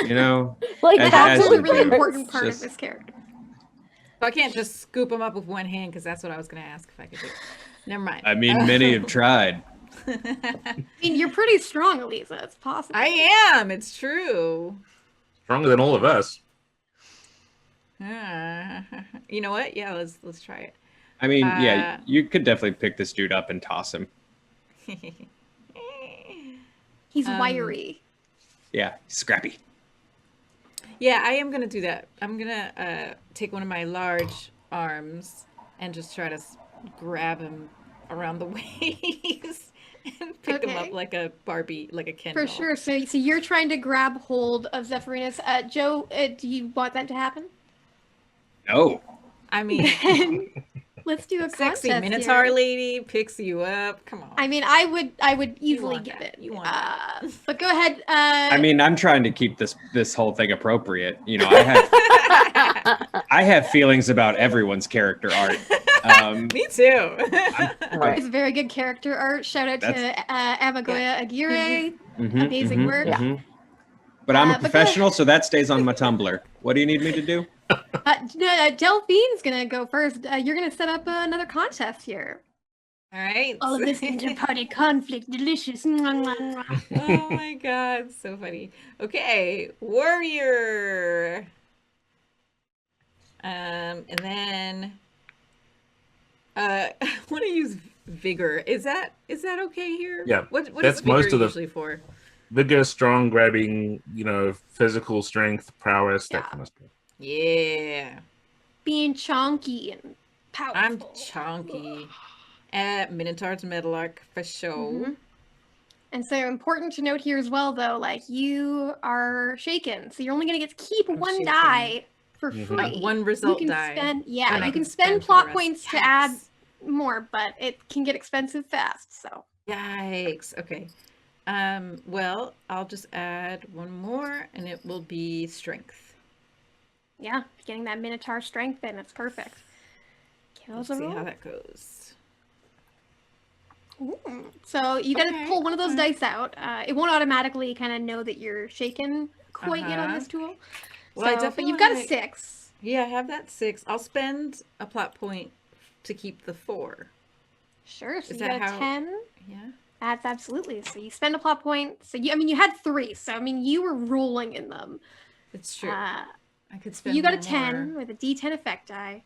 Speaker 1: You know,
Speaker 2: like that's a really important part of this character.
Speaker 5: So I can't just scoop them up with one hand, because that's what I was going to ask if I could do. Never mind.
Speaker 1: I mean, many have tried.
Speaker 2: I mean, you're pretty strong, Aliza. It's possible.
Speaker 5: I am. It's true.
Speaker 4: Stronger than all of us.
Speaker 5: You know what? Yeah, let's try it.
Speaker 1: I mean, yeah, you could definitely pick this dude up and toss him.
Speaker 2: He's wiry.
Speaker 1: Yeah, scrappy.
Speaker 5: Yeah, I am going to do that. I'm going to take one of my large arms and just try to grab him around the waist and pick him up like a Barbie, like a Ken doll.
Speaker 2: For sure. So you're trying to grab hold of Zephyrinus. Joe, do you want that to happen?
Speaker 1: No.
Speaker 5: I mean...
Speaker 2: Let's do a
Speaker 5: sexy
Speaker 2: contest
Speaker 5: Minotaur
Speaker 2: here.
Speaker 5: lady picks you up. Come on.
Speaker 2: I mean, I would easily give it.
Speaker 5: You want that.
Speaker 2: But go ahead.
Speaker 1: I mean, I'm trying to keep this whole thing appropriate. You know, I have feelings about everyone's character art.
Speaker 5: Me too.
Speaker 2: It's very good character art. Shout out to Amagoya Aguirre. Amazing work.
Speaker 1: But I'm a professional, so that stays on my Tumblr. What do you need me to do?
Speaker 2: Delphine's gonna go first. You're gonna set up another contest here.
Speaker 5: All right.
Speaker 2: All of this inter-party conflict, delicious.
Speaker 5: Oh my god, so funny. Okay, warrior. And then I want to use vigor. Is that okay here?
Speaker 4: Yeah.
Speaker 5: What
Speaker 4: that's
Speaker 5: is vigor
Speaker 4: most of the
Speaker 5: usually for?
Speaker 4: Vigor, strong, grabbing, physical strength, prowess, that kind of stuff.
Speaker 5: Yeah.
Speaker 2: Being chonky and powerful.
Speaker 5: I'm chonky. Minotaur's Meadlark for sure.
Speaker 2: And so important to note here as well, though, like you are shaken, so you're only going to get to keep one
Speaker 5: shaken.
Speaker 2: Die for free.
Speaker 5: One result
Speaker 2: you can
Speaker 5: die.
Speaker 2: You can spend plot points to add more, but it can get expensive fast. So.
Speaker 5: Yikes. Okay. Well, I'll just add one more, and it will be strength.
Speaker 2: Yeah, getting that Minotaur strength in, it's perfect.
Speaker 5: Let's see how that goes.
Speaker 2: Ooh. So you got to pull one of those dice out. It won't automatically kind of know that you're shaken quite yet on this tool.
Speaker 5: Well,
Speaker 2: so, but you've got a 6.
Speaker 5: Yeah, I have that 6. I'll spend a plot point to keep the 4.
Speaker 2: Sure. So
Speaker 5: Is
Speaker 2: you got a 10.
Speaker 5: Yeah.
Speaker 2: That's absolutely. So you spend a plot point. So you had 3. So I mean, you were rolling in them.
Speaker 5: It's true. I could spend.
Speaker 2: You got a 10 with a D10 effect die.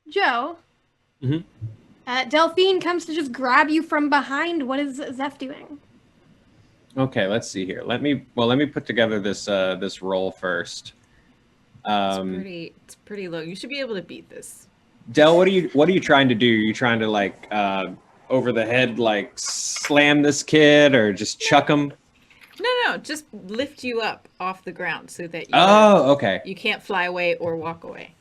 Speaker 2: Joe.
Speaker 1: Mm-hmm.
Speaker 2: Delphine comes to just grab you from behind. What is Zeph doing?
Speaker 1: Okay, let's see here. Let me put together this this roll first.
Speaker 5: It's pretty low. You should be able to beat this.
Speaker 1: Del, what are you trying to do? Are you trying to like over the head like slam this kid or just chuck him?
Speaker 5: No, just lift you up off the ground so that you can't fly away or walk away.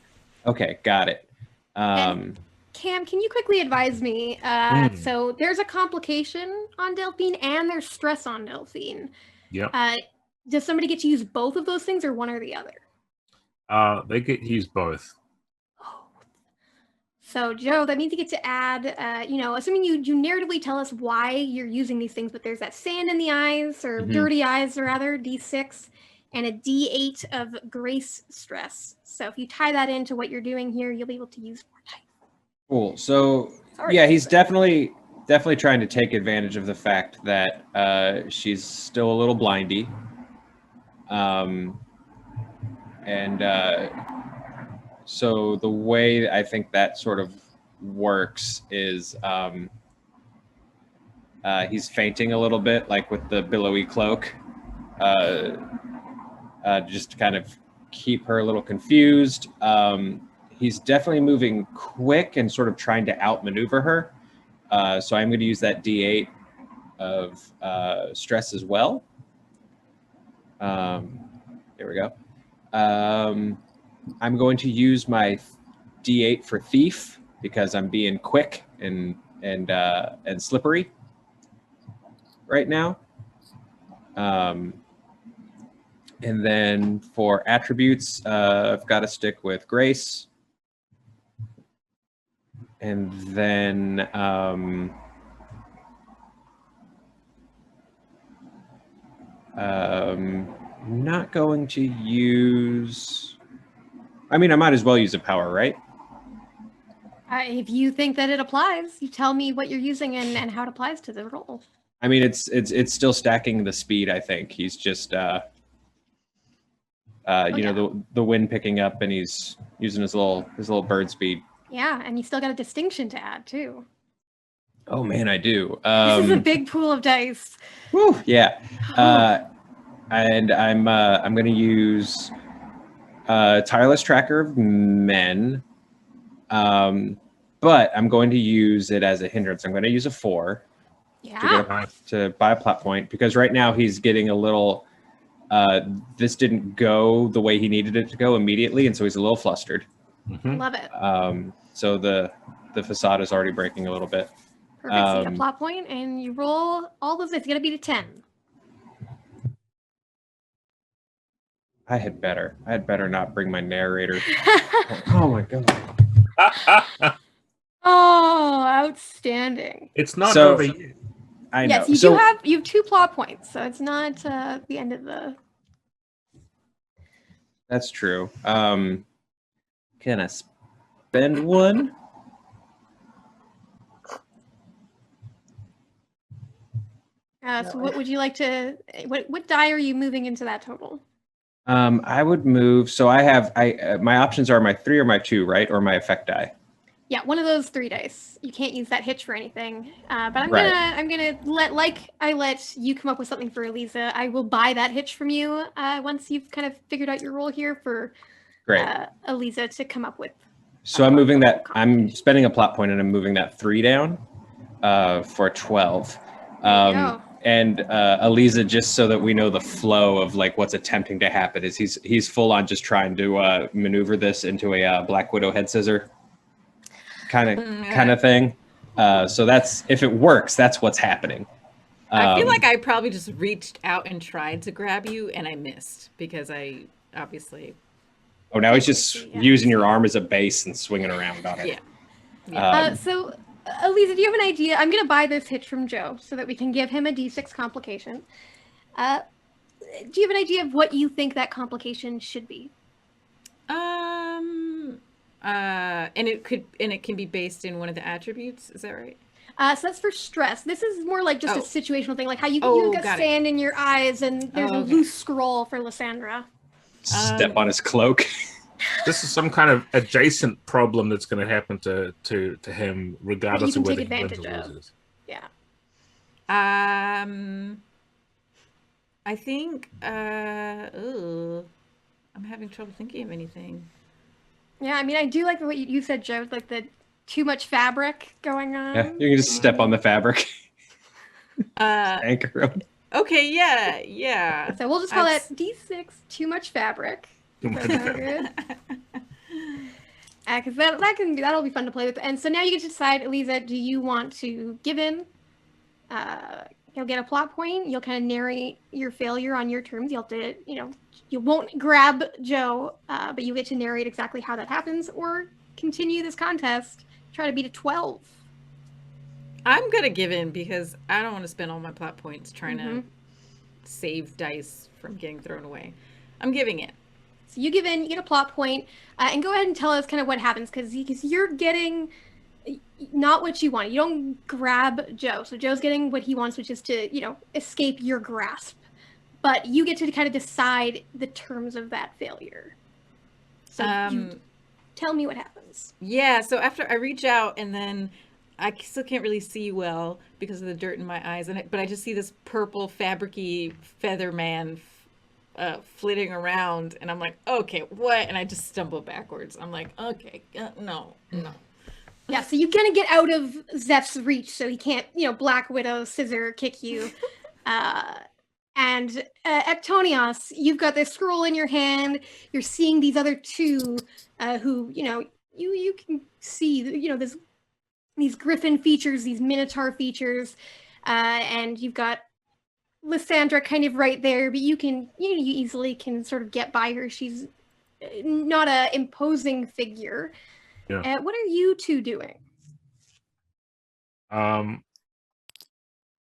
Speaker 1: Okay, got it.
Speaker 2: Cam, can you quickly advise me? So there's a complication on Delphine and there's stress on Delphine.
Speaker 4: Yep.
Speaker 2: Does somebody get to use both of those things or one or the other?
Speaker 4: They get to use both.
Speaker 2: So, Joe, that means you get to add, assuming you narratively tell us why you're using these things, but there's that sand in the eyes, or dirty eyes, rather, D6, and a D8 of grace stress. So if you tie that into what you're doing here, you'll be able to use more dice.
Speaker 1: Cool. So, yeah, he's definitely definitely trying to take advantage of the fact that she's still a little blindy. So the way I think that sort of works is he's fainting a little bit, like with the billowy cloak, just to kind of keep her a little confused. He's definitely moving quick and sort of trying to outmaneuver her. So I'm going to use that D8 of stress as well. There we go. I'm going to use my D8 for thief because I'm being quick and slippery right now. And then for attributes, I've got to stick with grace. And then I'm not going to use... I mean, I might as well use a power, right?
Speaker 2: If you think that it applies, you tell me what you're using and how it applies to the roll.
Speaker 1: I mean, it's still stacking the speed, I think. He's just, you know, the wind picking up, and he's using his little bird speed.
Speaker 2: Yeah, and you still got a distinction to add, too.
Speaker 1: Oh, man, I do.
Speaker 2: This is a big pool of dice.
Speaker 1: Whew, yeah. And I'm going to use Tireless Tracker of Men, but I'm going to use it as a hindrance. I'm going to use a 4 to buy a plot point, because right now he's getting a little... this didn't go the way he needed it to go immediately, and so he's a little flustered.
Speaker 4: Mm-hmm.
Speaker 2: Love it.
Speaker 1: So the facade is already breaking a little bit.
Speaker 2: Perfect. So you get a plot point, and you roll all those. It's going to be to 10.
Speaker 1: I had better not bring my narrator. Oh my god.
Speaker 2: Oh, outstanding.
Speaker 4: It's not
Speaker 1: So-
Speaker 4: over yet.
Speaker 1: I know.
Speaker 2: Yes, you
Speaker 1: So
Speaker 2: you have 2 plot points, so it's not the end of the...
Speaker 1: that's true. Can I spend one?
Speaker 2: So what would you like to... What die are you moving into that total?
Speaker 1: I would move. So I have my options are my 3 or my 2, right? Or my effect die.
Speaker 2: Yeah, one of those 3 dice. You can't use that hitch for anything. But I'm
Speaker 1: Right.
Speaker 2: gonna let you come up with something for Aliza. I will buy that hitch from you once you've kind of figured out your role here for
Speaker 1: Great.
Speaker 2: Aliza to come up with.
Speaker 1: So I'm moving that. I'm spending a plot point, and I'm moving that 3 down for 12.
Speaker 2: There you go.
Speaker 1: And Aliza, just so that we know the flow of like what's attempting to happen, is he's full on just trying to maneuver this into a Black Widow head scissor kind of thing. So that's, if it works, that's what's happening.
Speaker 5: I feel like I probably just reached out and tried to grab you, and I missed because I obviously.
Speaker 1: Oh, now he's just using your arm as a base and swinging around on it.
Speaker 5: Yeah.
Speaker 2: So, Aliza, do you have an idea? I'm going to buy this hitch from Joe so that we can give him a D6 complication. Do you have an idea of what you think that complication should be?
Speaker 5: And it can be based in one of the attributes. Is that right?
Speaker 2: So that's for stress. This is more like just a situational thing, like how you got
Speaker 5: got
Speaker 2: sand in your eyes, and there's a loose scroll for Lysandra.
Speaker 1: Step on his cloak.
Speaker 4: This is some kind of adjacent problem that's going to happen to him, regardless
Speaker 2: you
Speaker 4: of
Speaker 2: can
Speaker 4: whether
Speaker 2: take
Speaker 4: he wins
Speaker 2: advantage
Speaker 4: or
Speaker 2: of.
Speaker 4: loses.
Speaker 2: Yeah.
Speaker 5: I think. I'm having trouble thinking of anything.
Speaker 2: Yeah, I mean, I do like what you said, Joe, like the too much fabric going on.
Speaker 1: Yeah, you can just step on the fabric. Anchor him.
Speaker 5: Okay, yeah.
Speaker 2: So we'll just call that D6 too much fabric.
Speaker 4: Too
Speaker 2: Does
Speaker 4: much
Speaker 2: that sound good? Because that'll be fun to play with. And so now you get to decide, Aliza, do you want to give in? You'll get a plot point. You'll kind of narrate your failure on your terms. You'll have to, you won't grab Joe, but you get to narrate exactly how that happens, or continue this contest, try to beat a 12.
Speaker 5: I'm gonna give in because I don't want to spend all my plot points trying to save dice from getting thrown away. I'm giving in.
Speaker 2: So you get a plot point, and go ahead and tell us kind of what happens, because you're getting, not what you want. You don't grab Joe. So Joe's getting what he wants, which is to, escape your grasp. But you get to kind of decide the terms of that failure. So you tell me what happens.
Speaker 5: Yeah, so after I reach out and then I still can't really see well because of the dirt in my eyes, but I just see this purple fabricy feather man flitting around, and I'm like, okay, what? And I just stumble backwards. I'm like, okay, no.
Speaker 2: Yeah, so you kind of get out of Zeph's reach, so he can't, Black Widow scissor kick you. And Ectonios, you've got this scroll in your hand. You're seeing these other two who, you can see, these griffin features, these minotaur features, and you've got Lysandra kind of right there, but you easily can sort of get by her. She's not a imposing figure.
Speaker 4: Yeah.
Speaker 2: What are you two doing?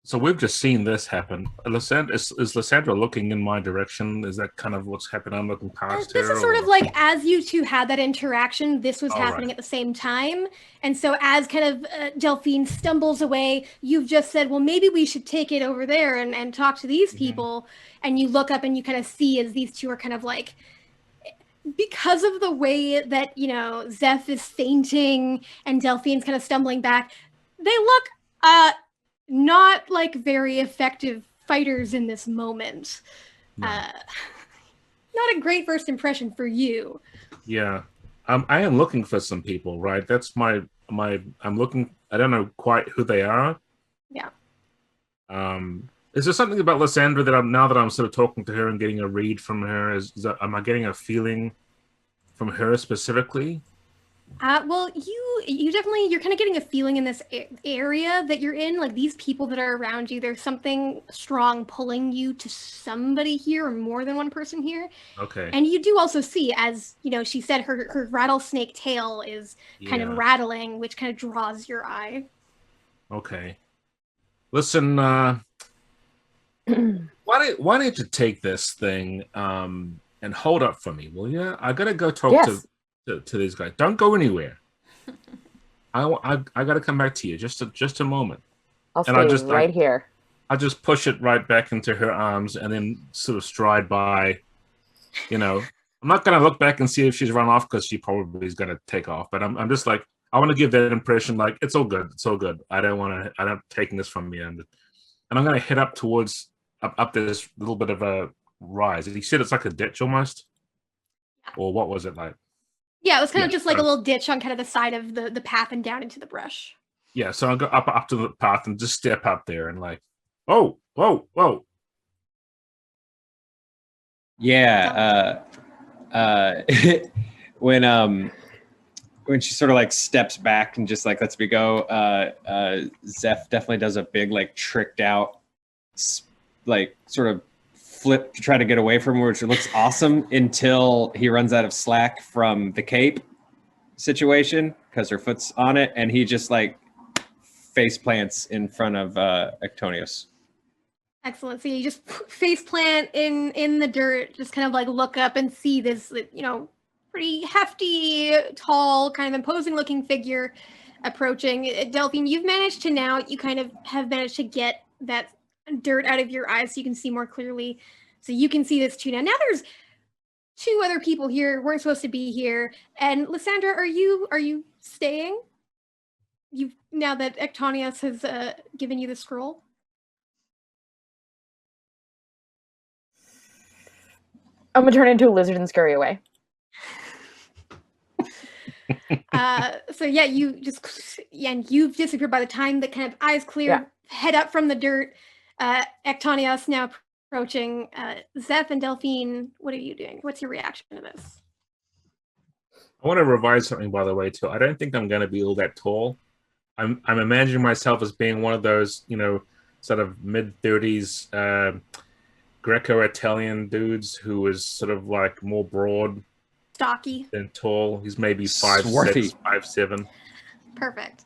Speaker 4: So we've just seen this happen. Is Lysandra looking in my direction? Is that kind of what's happening? I'm looking past her.
Speaker 2: This is sort of like as you two had that interaction, this was happening
Speaker 4: right.
Speaker 2: at the same time. And so as kind of Delphine stumbles away, you've just said, well, maybe we should take it over there and talk to these people. And you look up and you kind of see as these two are kind of like, because of the way that, Zeph is fainting and Delphine's kind of stumbling back, they look not like very effective fighters in this moment.
Speaker 4: No.
Speaker 2: Not a great first impression for you.
Speaker 4: Yeah. I am looking for some people, right? That's I'm looking, I don't know quite who they are.
Speaker 2: Yeah.
Speaker 4: Is there something about Lysandra that now that I'm sort of talking to her and getting a read from her, am I getting a feeling from her specifically?
Speaker 2: Well, you definitely, you're kind of getting a feeling in this area that you're in, like these people that are around you, there's something strong pulling you to somebody here or more than one person here.
Speaker 4: Okay.
Speaker 2: And you do also see, as, she said, her rattlesnake tail is kind of rattling, which kind of draws your eye.
Speaker 4: Okay. Listen, why don't you take this thing and hold up for me, will you? I gotta go talk to these guys. Don't go anywhere. I gotta come back to you. Just a moment.
Speaker 3: I'll stay right here.
Speaker 4: I just push it right back into her arms and then sort of stride by. I'm not gonna look back and see if she's run off because she probably is gonna take off. But I'm just like, I want to give that impression like it's all good. It's all good. I'm taking this from you, and I'm gonna head up towards up this little bit of a rise. You said it's like a ditch almost, or what was it like?
Speaker 2: Yeah, it was kind of just like a little ditch on kind of the side of the path and down into the brush.
Speaker 4: Yeah, so I'll go up to the path and just step up there and like, whoa.
Speaker 1: Yeah, when she sort of like steps back and just like lets me go, Zeph definitely does a big like tricked out, like sort of flip to try to get away from her, which looks awesome until he runs out of slack from the cape situation because her foot's on it, and he just like face plants in front of Ectonios.
Speaker 2: Excellent. So you just face plant in the dirt, just kind of like look up and see this, pretty hefty, tall, kind of imposing looking figure approaching. Delphine, you've managed to now, you kind of have managed to get that dirt out of your eyes so you can see more clearly. So you can see this too. Now there's two other people here, weren't supposed to be here. And Lysandra, are you staying? Now that Ectonios has given you the scroll?
Speaker 3: I'm gonna turn into a lizard and scurry away.
Speaker 2: So yeah, and you've disappeared by the time that kind of eyes clear, head up from the dirt. Ectonios now approaching. Zeph and Delphine, what are you doing? What's your reaction to this?
Speaker 4: I want to revise something, by the way, too. I don't think I'm going to be all that tall. I'm imagining myself as being one of those, sort of mid-30s Greco-Italian dudes who is sort of like more broad,
Speaker 2: stocky,
Speaker 4: than tall. He's maybe 5'6", 5'7".
Speaker 2: Perfect.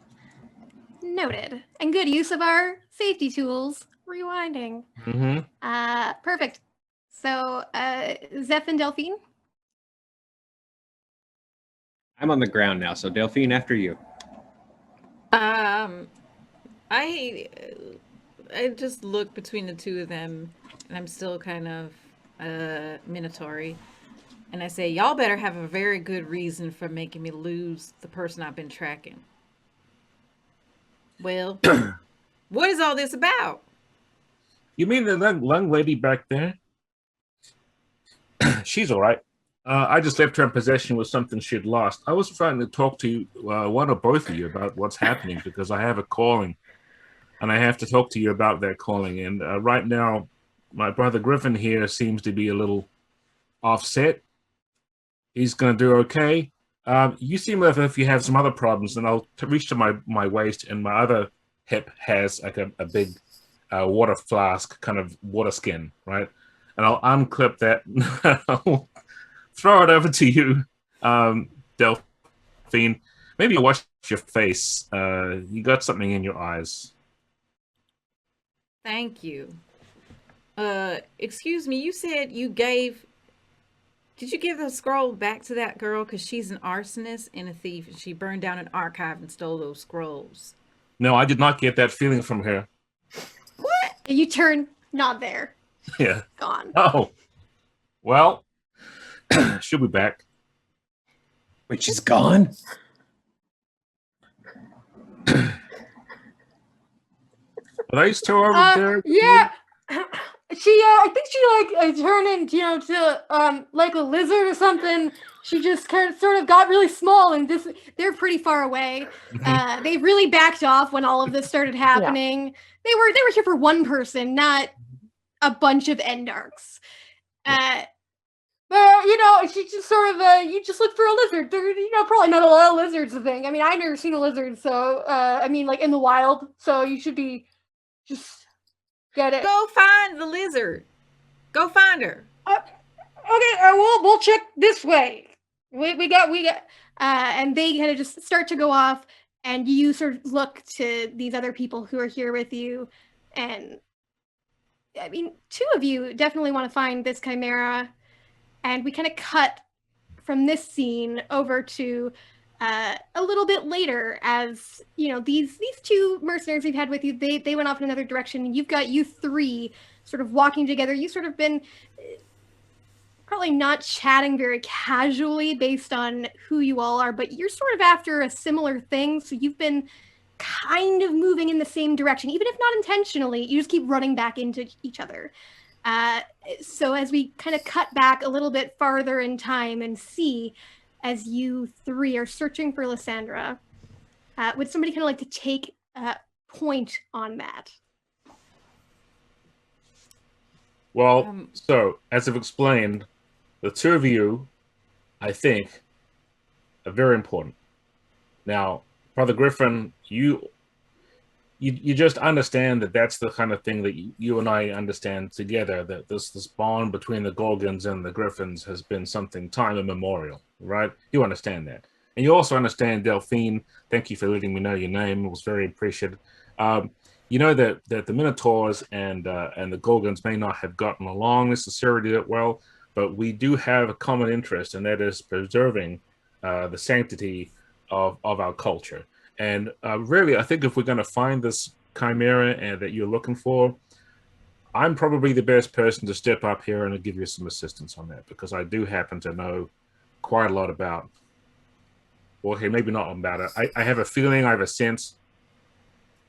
Speaker 2: Noted. And good use of our safety tools. Rewinding.
Speaker 4: Mm-hmm.
Speaker 2: Perfect. So, Zeph and Delphine?
Speaker 1: I'm on the ground now, so Delphine, after you.
Speaker 5: I just look between the two of them, and I'm still kind of minatory, and I say, y'all better have a very good reason for making me lose the person I've been tracking. Well, what is all this about?
Speaker 4: You mean the young lady back there? She's all right. I just left her in possession with something she'd lost. I was trying to talk to you, one or both of you, about what's happening because I have a calling, and I have to talk to you about that calling. And right now, my brother Griffin here seems to be a little offset. He's going to do okay. You seem as if you have some other problems, and I'll reach to my waist, and my other hip has like a big water flask, kind of water skin, right? And I'll unclip that. I'll throw it over to you, Delphine. Maybe wash your face. You got something in your eyes.
Speaker 5: Thank you. Excuse me, you said you gave... Did you give the scroll back to that girl? Because she's an arsonist and a thief, and she burned down an archive and stole those scrolls.
Speaker 4: No, I did not get that feeling from her.
Speaker 5: What?
Speaker 2: You turn, not there.
Speaker 4: Yeah.
Speaker 2: Gone.
Speaker 4: Oh. Well, she'll be back.
Speaker 1: Wait, she's gone?
Speaker 4: Are those two over there?
Speaker 6: Yeah. She, I think she like turned into, to like a lizard or something. She just sort of got really small and
Speaker 2: They're pretty far away. They really backed off when all of this started happening. They were here for one person, not a bunch of endarchs.
Speaker 6: she just sort of, you just look for a lizard. There, probably not a lot of lizards a thing. I mean, I've never seen a lizard, so, like in the wild, so you should be just get it.
Speaker 5: Go find the lizard. Go find her.
Speaker 6: Okay, we'll check this way. We got,
Speaker 2: and they kind of just start to go off, and you sort of look to these other people who are here with you, and I mean, two of you definitely want to find this chimera, and we kind of cut from this scene over to a little bit later, as these two mercenaries we've had with you, they went off in another direction, and you've got you three sort of walking together. You sort of been probably not chatting very casually based on who you all are, but you're sort of after a similar thing, so you've been kind of moving in the same direction, even if not intentionally. You just keep running back into each other. So as we kind of cut back a little bit farther in time and see, as you three are searching for Lysandra, would somebody kind of like to take point on that?
Speaker 4: Well, so, as I've explained, the two of you, I think, are very important. Now, Brother Griffin, you just understand that that's the kind of thing that you and I understand together, that this bond between the Gorgons and the Griffins has been something time immemorial, right? You understand that. And you also understand, Delphine, thank you for letting me know your name. It was very appreciated. You know that the Minotaurs and the Gorgons may not have gotten along necessarily that well, but we do have a common interest, and that is preserving the sanctity of our culture. And really, I think if we're going to find this chimera and that you're looking for, I'm probably the best person to step up here and give you some assistance on that, because I do happen to know quite a lot about, well, okay, maybe not about it. I have a feeling, I have a sense.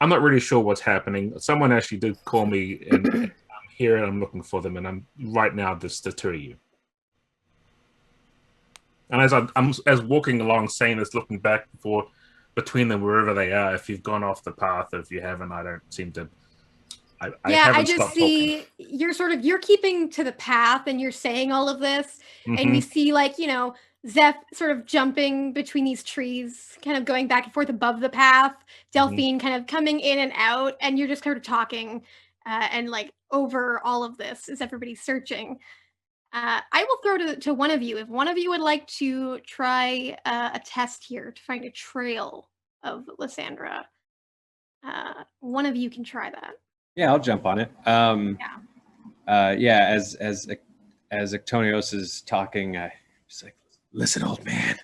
Speaker 4: I'm not really sure what's happening. Someone actually did call me, and I'm here and I'm looking for them, and I'm right now just the two of you. And as I'm walking along saying this, looking back and forth between them wherever they are, if you've gone off the path, if you haven't, I don't seem to.
Speaker 2: I just see you're keeping to the path, and you're saying all of this, and we see Zeph sort of jumping between these trees, kind of going back and forth above the path, Delphine kind of coming in and out, and you're just kind of talking and over all of this as everybody's searching. I will throw to one of you. If one of you would like to try a test here to find a trail of Lysandra, one of you can try that.
Speaker 1: Yeah, I'll jump on it. As Ectonios is talking, just like, listen, old man.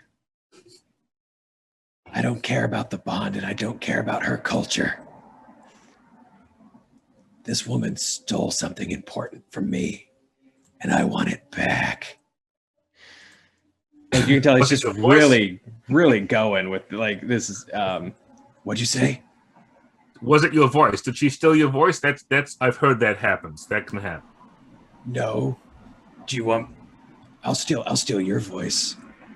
Speaker 1: I don't care about the bond, and I don't care about her culture. This woman stole something important from me, and I want it back. Like you can tell he's just really, really going with like this is. What'd you say?
Speaker 4: Was it your voice? Did she steal your voice? That's. I've heard that happens. That can happen.
Speaker 1: No. Do you want? I'll steal your voice.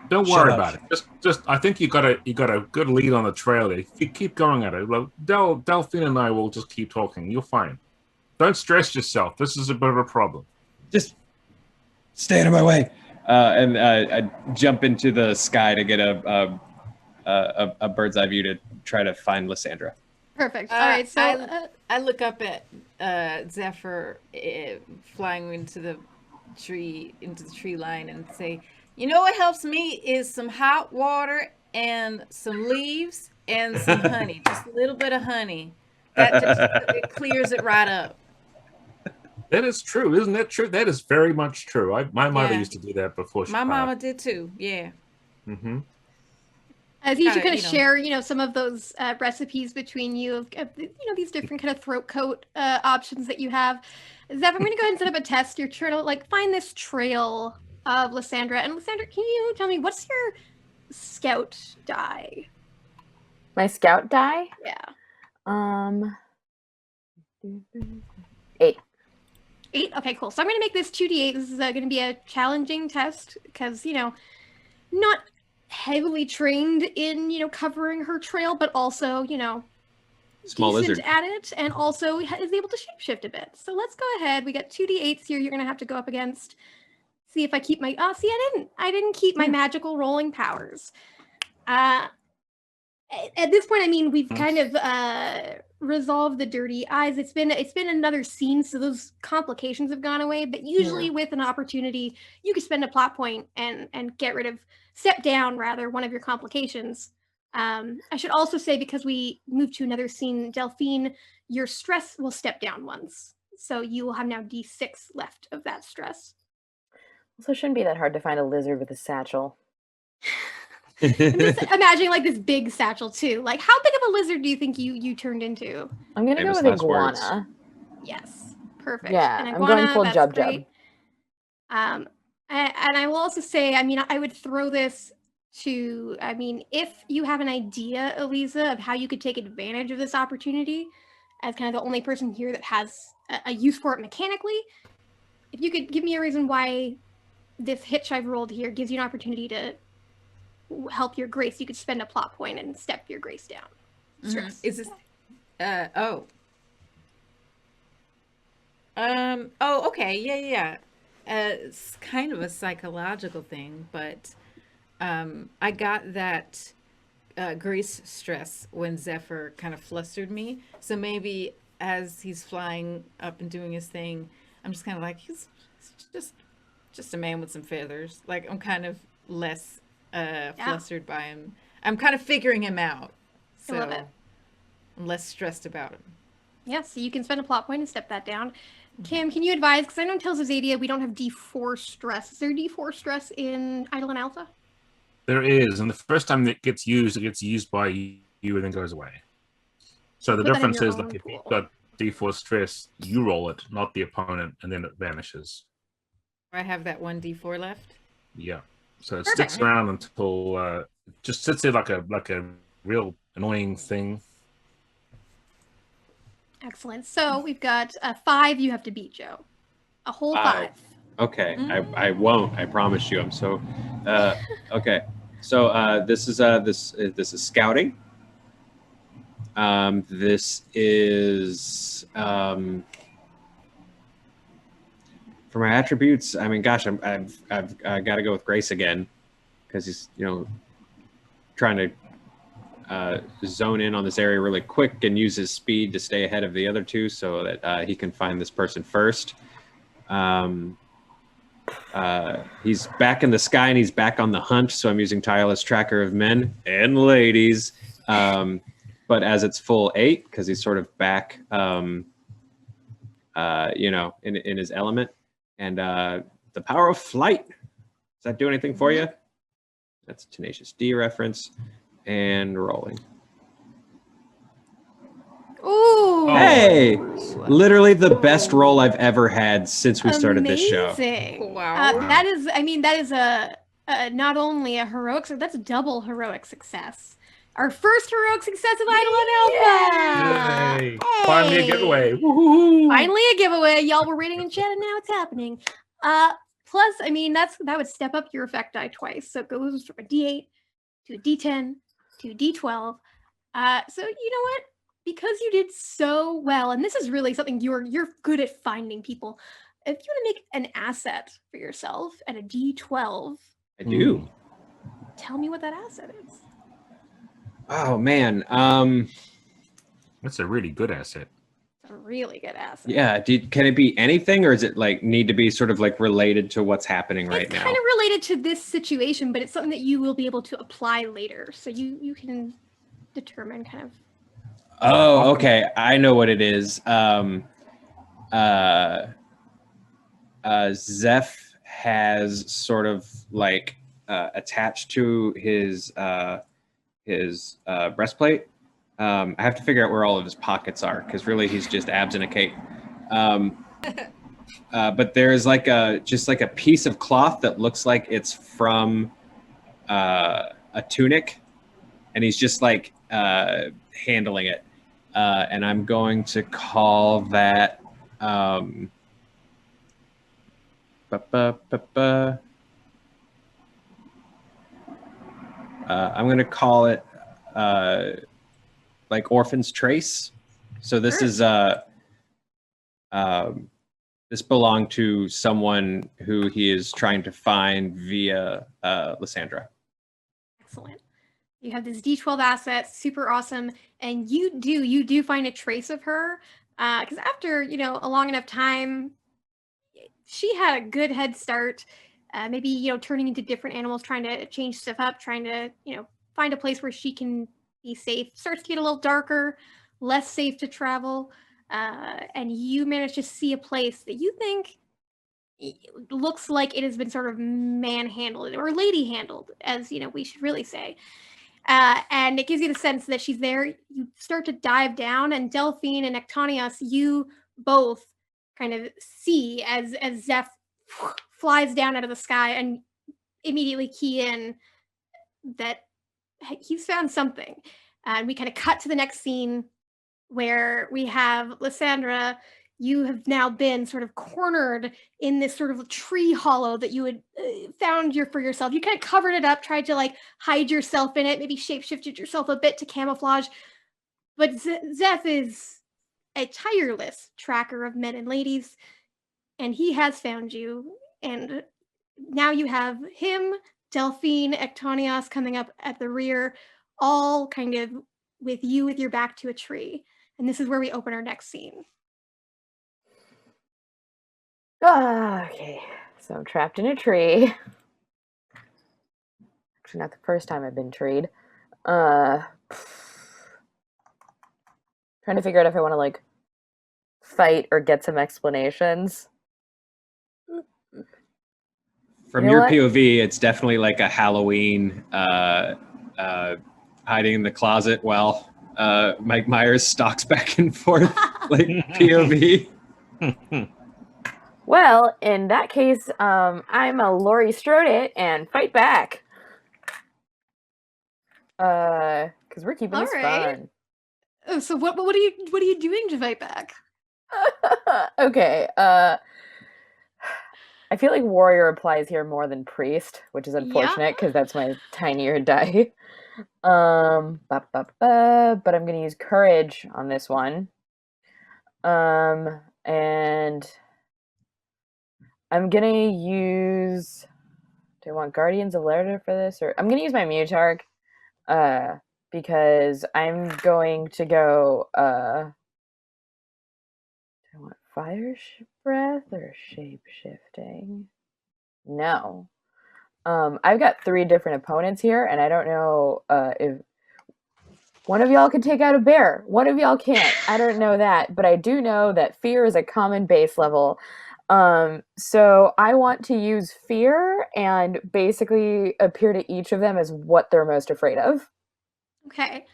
Speaker 4: Don't worry about it. Just. I think you got a good lead on the trail there. If you keep going at it, well, Delphine and I will just keep talking. You're fine. Don't stress yourself. This is a bit of a problem.
Speaker 1: Just stay out of my way. And I jump into the sky to get a bird's eye view to try to find Lysandra.
Speaker 2: Perfect. All right, so
Speaker 5: I look up at Zephyr flying into the tree line and say, you know what helps me is some hot water and some leaves and some honey, just a little bit of honey. That just it clears it right up.
Speaker 4: That is true, isn't that true? That is very much true. My mother used to do that before she
Speaker 5: My
Speaker 4: passed.
Speaker 5: mama did too. Yeah.
Speaker 4: Mm-hmm.
Speaker 2: As you should kind of share, some of those recipes between you of these different kind of throat coat options that you have. Zeph, I'm going to go ahead and set up a test. You're trying to find this trail of Lysandra. And Lysandra, can you tell me what's your scout die?
Speaker 3: My scout die?
Speaker 2: Yeah.
Speaker 3: 8.
Speaker 2: 8? Okay, cool. So I'm going to make this 2d8. This is going to be a challenging test because, not heavily trained in, covering her trail, but also,
Speaker 1: small lizard
Speaker 2: at it, and also is able to shapeshift a bit. So let's go ahead. We got 2d8s here. You're going to have to go up against. See if I keep my. Oh, see, I didn't keep my magical rolling powers. At this point, we've kind of resolved the dirty eyes. It's been another scene, so those complications have gone away. But usually, with an opportunity, you could spend a plot point and step down one of your complications. I should also say, because we moved to another scene, Delphine, your stress will step down once, so you will have now D6 left of that stress.
Speaker 3: Also, it shouldn't be that hard to find a lizard with a satchel.
Speaker 2: I'm just imagining this big satchel too. How big of a lizard do you think you turned into?
Speaker 3: I'm gonna go with iguana.
Speaker 2: Yes, perfect.
Speaker 3: Yeah,
Speaker 2: an
Speaker 3: iguana, I'm going full
Speaker 2: that's
Speaker 3: jub.
Speaker 2: Great. And I will also say, I would throw this to, if you have an idea, Aliza, of how you could take advantage of this opportunity, as kind of the only person here that has a use for it mechanically, if you could give me a reason why this hitch I've rolled here gives you an opportunity to help your grace, you could spend a plot point and step your grace down.
Speaker 5: Mm-hmm. Is this? Okay. Yeah. It's kind of a psychological thing, but I got that grace stress when Zephyr kind of flustered me. So maybe as he's flying up and doing his thing, I'm just kind of like, he's just a man with some feathers. I'm kind of less flustered by him. I'm kind of figuring him out. So
Speaker 2: I love it.
Speaker 5: I'm less stressed about him.
Speaker 2: Yeah, so you can spend a plot point and step that down. Kim, can you advise, because I know in Tales of Zadia we don't have D4 stress. Is there D4 stress in Eidolon Alpha?
Speaker 4: There is, and the first time it gets used by you and then goes away. So the difference is if you've got D4 stress, you roll it, not the opponent, and then it vanishes.
Speaker 5: I have that 1 D4 left?
Speaker 4: Yeah. So it sticks around until it just sits there like a real annoying thing.
Speaker 2: Excellent. So we've got a 5 you have to beat, Joe. A whole 5.
Speaker 1: Okay, I won't. I promise you. I'm so okay. So this is scouting. This is for my attributes. Gosh, I've got to go with Grace again because he's trying to zone in on this area really quick and use his speed to stay ahead of the other two so that he can find this person first. He's back in the sky and he's back on the hunt, so I'm using tireless tracker of men and ladies. But as it's full 8, because he's sort of back, in his element, and the power of flight. Does that do anything for you? That's a Tenacious D reference. And rolling.
Speaker 2: Ooh.
Speaker 1: Hey! Literally the best roll I've ever had since we started this show.
Speaker 2: Amazing.
Speaker 5: Wow.
Speaker 2: That is a not only a heroic, that's a double heroic success. Our first heroic success of Eidolon Alpha.
Speaker 4: Yay! Finally a giveaway. Woohoo!
Speaker 2: Finally a giveaway. Y'all were reading in chat and now it's happening. Plus, I mean, that would step up your effect die twice. So it goes from a D8 to a D10 to a D12. So you know what? Because you did so well, and this is really something you're good at finding people. If you want to make an asset for yourself and a D12,
Speaker 1: I do.
Speaker 2: tell me what that asset is.
Speaker 1: Oh man.
Speaker 4: That's a really good asset.
Speaker 2: It's a really good asset.
Speaker 1: Yeah. Can it be anything, or is it like need to be sort of like related to what's happening right
Speaker 2: It's
Speaker 1: now?
Speaker 2: kind of related to this situation, but it's something that you will be able to apply later. So you can determine kind of.
Speaker 1: Oh, okay. I know what it is. Zeph has sort of like attached to his breastplate. I have to figure out where all of his pockets are because really he's just abs in a cape. But there's like just like a piece of cloth that looks like it's from a tunic, and he's just like handling it. And I'm going to call that I'm going to call it like Orphan's Trace. So this is this belonged to someone who he is trying to find via Lysandra.
Speaker 2: Excellent. You have this D12 asset, super awesome, and you do find a trace of her, because after a long enough time, she had a good head start. Maybe turning into different animals, trying to change stuff up, trying to find a place where she can be safe. Starts to get a little darker, less safe to travel, and you manage to see a place that you think looks like it has been sort of manhandled or lady handled, as we should really say. And it gives you the sense that she's there. You start to dive down, and Delphine and Ectonios, you both kind of see as Zeph flies down out of the sky and immediately key in that he's found something. And we kind of cut to the next scene where we have Lysandra. You have now been sort of cornered in this sort of tree hollow that you had found for yourself. You kind of covered it up, tried to like hide yourself in it, maybe shapeshifted yourself a bit to camouflage. But Zeph is a tireless tracker of men and ladies, and he has found you. And now you have him, Delphine, Ectonios coming up at the rear, all kind of with you with your back to a tree. And this is where we open our next scene.
Speaker 3: Okay, so I'm trapped in a tree. Actually, not the first time I've been treed. Trying to figure out if I want to like fight or get some explanations.
Speaker 1: From your POV, it's definitely like a Halloween hiding in the closet while Mike Myers stalks back and forth like POV.
Speaker 3: Well, in that case, I'm a Laurie Strode it and fight back. Because we're keeping this fun.
Speaker 2: Oh, so what are you doing to fight back?
Speaker 3: Okay. I feel like warrior applies here more than priest, which is unfortunate because that's my tinier die. But I'm gonna use courage on this one. And I'm gonna use. Do I want Guardians of Lerda for this, or I'm gonna use my Mutark, because I'm going to go. Do I want fire breath or shape shifting? No. I've got 3 different opponents here, and I don't know if one of y'all can take out a bear. One of y'all can't. I don't know that, but I do know that fear is a common base level. So I want to use fear and basically appear to each of them as what they're most afraid of.
Speaker 2: Okay.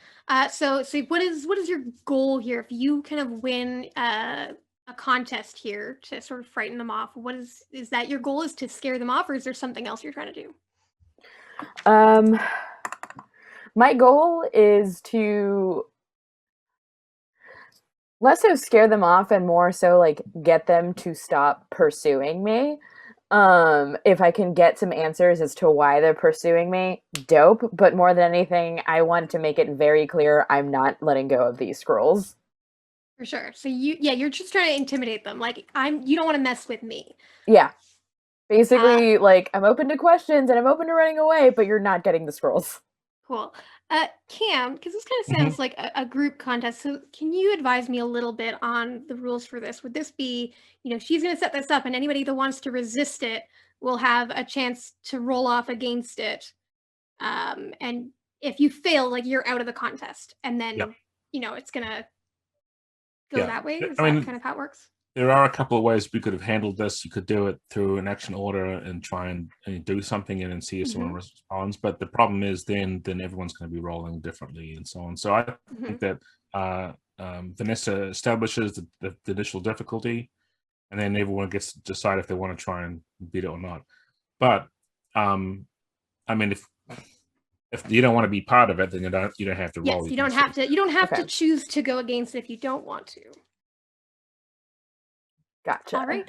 Speaker 2: So what is your goal here? If you kind of win a contest here to sort of frighten them off, what is that your goal is to scare them off, or is there something else you're trying to do?
Speaker 3: My goal is to less so scare them off and more so like get them to stop pursuing me. If I can get some answers as to why they're pursuing me, dope. But more than anything, I want to make it very clear I'm not letting go of these scrolls.
Speaker 2: For sure. So you're just trying to intimidate them. Like you don't want to mess with me.
Speaker 3: Yeah. Basically, like, I'm open to questions and I'm open to running away, but you're not getting the scrolls.
Speaker 2: Cool. Cam, because this kind of sounds like a group contest. So can you advise me a little bit on the rules for this? Would this be, she's going to set this up and anybody that wants to resist it will have a chance to roll off against it. And if you fail, like you're out of the contest. And then, it's going to go that way. Is that kind of how it works?
Speaker 4: There are a couple of ways we could have handled this. You could do it through an action order and try and do something and then see if someone responds. But the problem is then everyone's going to be rolling differently and so on. So I think that Vanessa establishes the initial difficulty, and then everyone gets to decide if they want to try and beat it or not. But I mean, if you don't want to be part of it, then you don't have to roll.
Speaker 2: Yes, you don't have to. You don't have to choose to go against it if you don't want to.
Speaker 3: Gotcha.
Speaker 2: All right.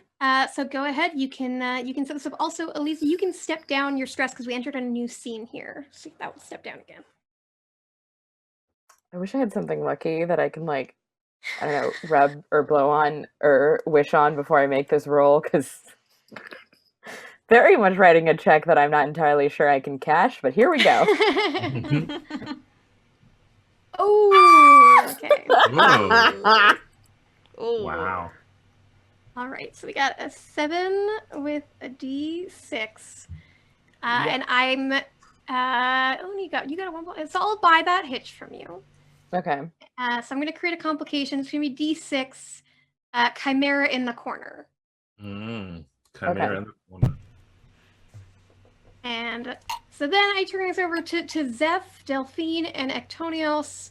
Speaker 2: So go ahead. You can set this up. Also, Aliza, you can step down your stress because we entered a new scene here. So that will step down again.
Speaker 3: I wish I had something lucky that I can, like, I don't know, rub or blow on or wish on before I make this roll, because very much writing a check that I'm not entirely sure I can cash, but here we go.
Speaker 2: Oh, okay.
Speaker 5: Oh.
Speaker 4: Wow.
Speaker 2: All right, so we got a 7 with a D6, and I'm you got a 1 point. So I'll buy that hitch from you.
Speaker 3: Okay.
Speaker 2: So I'm going to create a complication. It's going to be D6, Chimera in the corner.
Speaker 4: Chimera in the corner.
Speaker 2: And so then I turn this over to Zeph, Delphine, and Ectonios.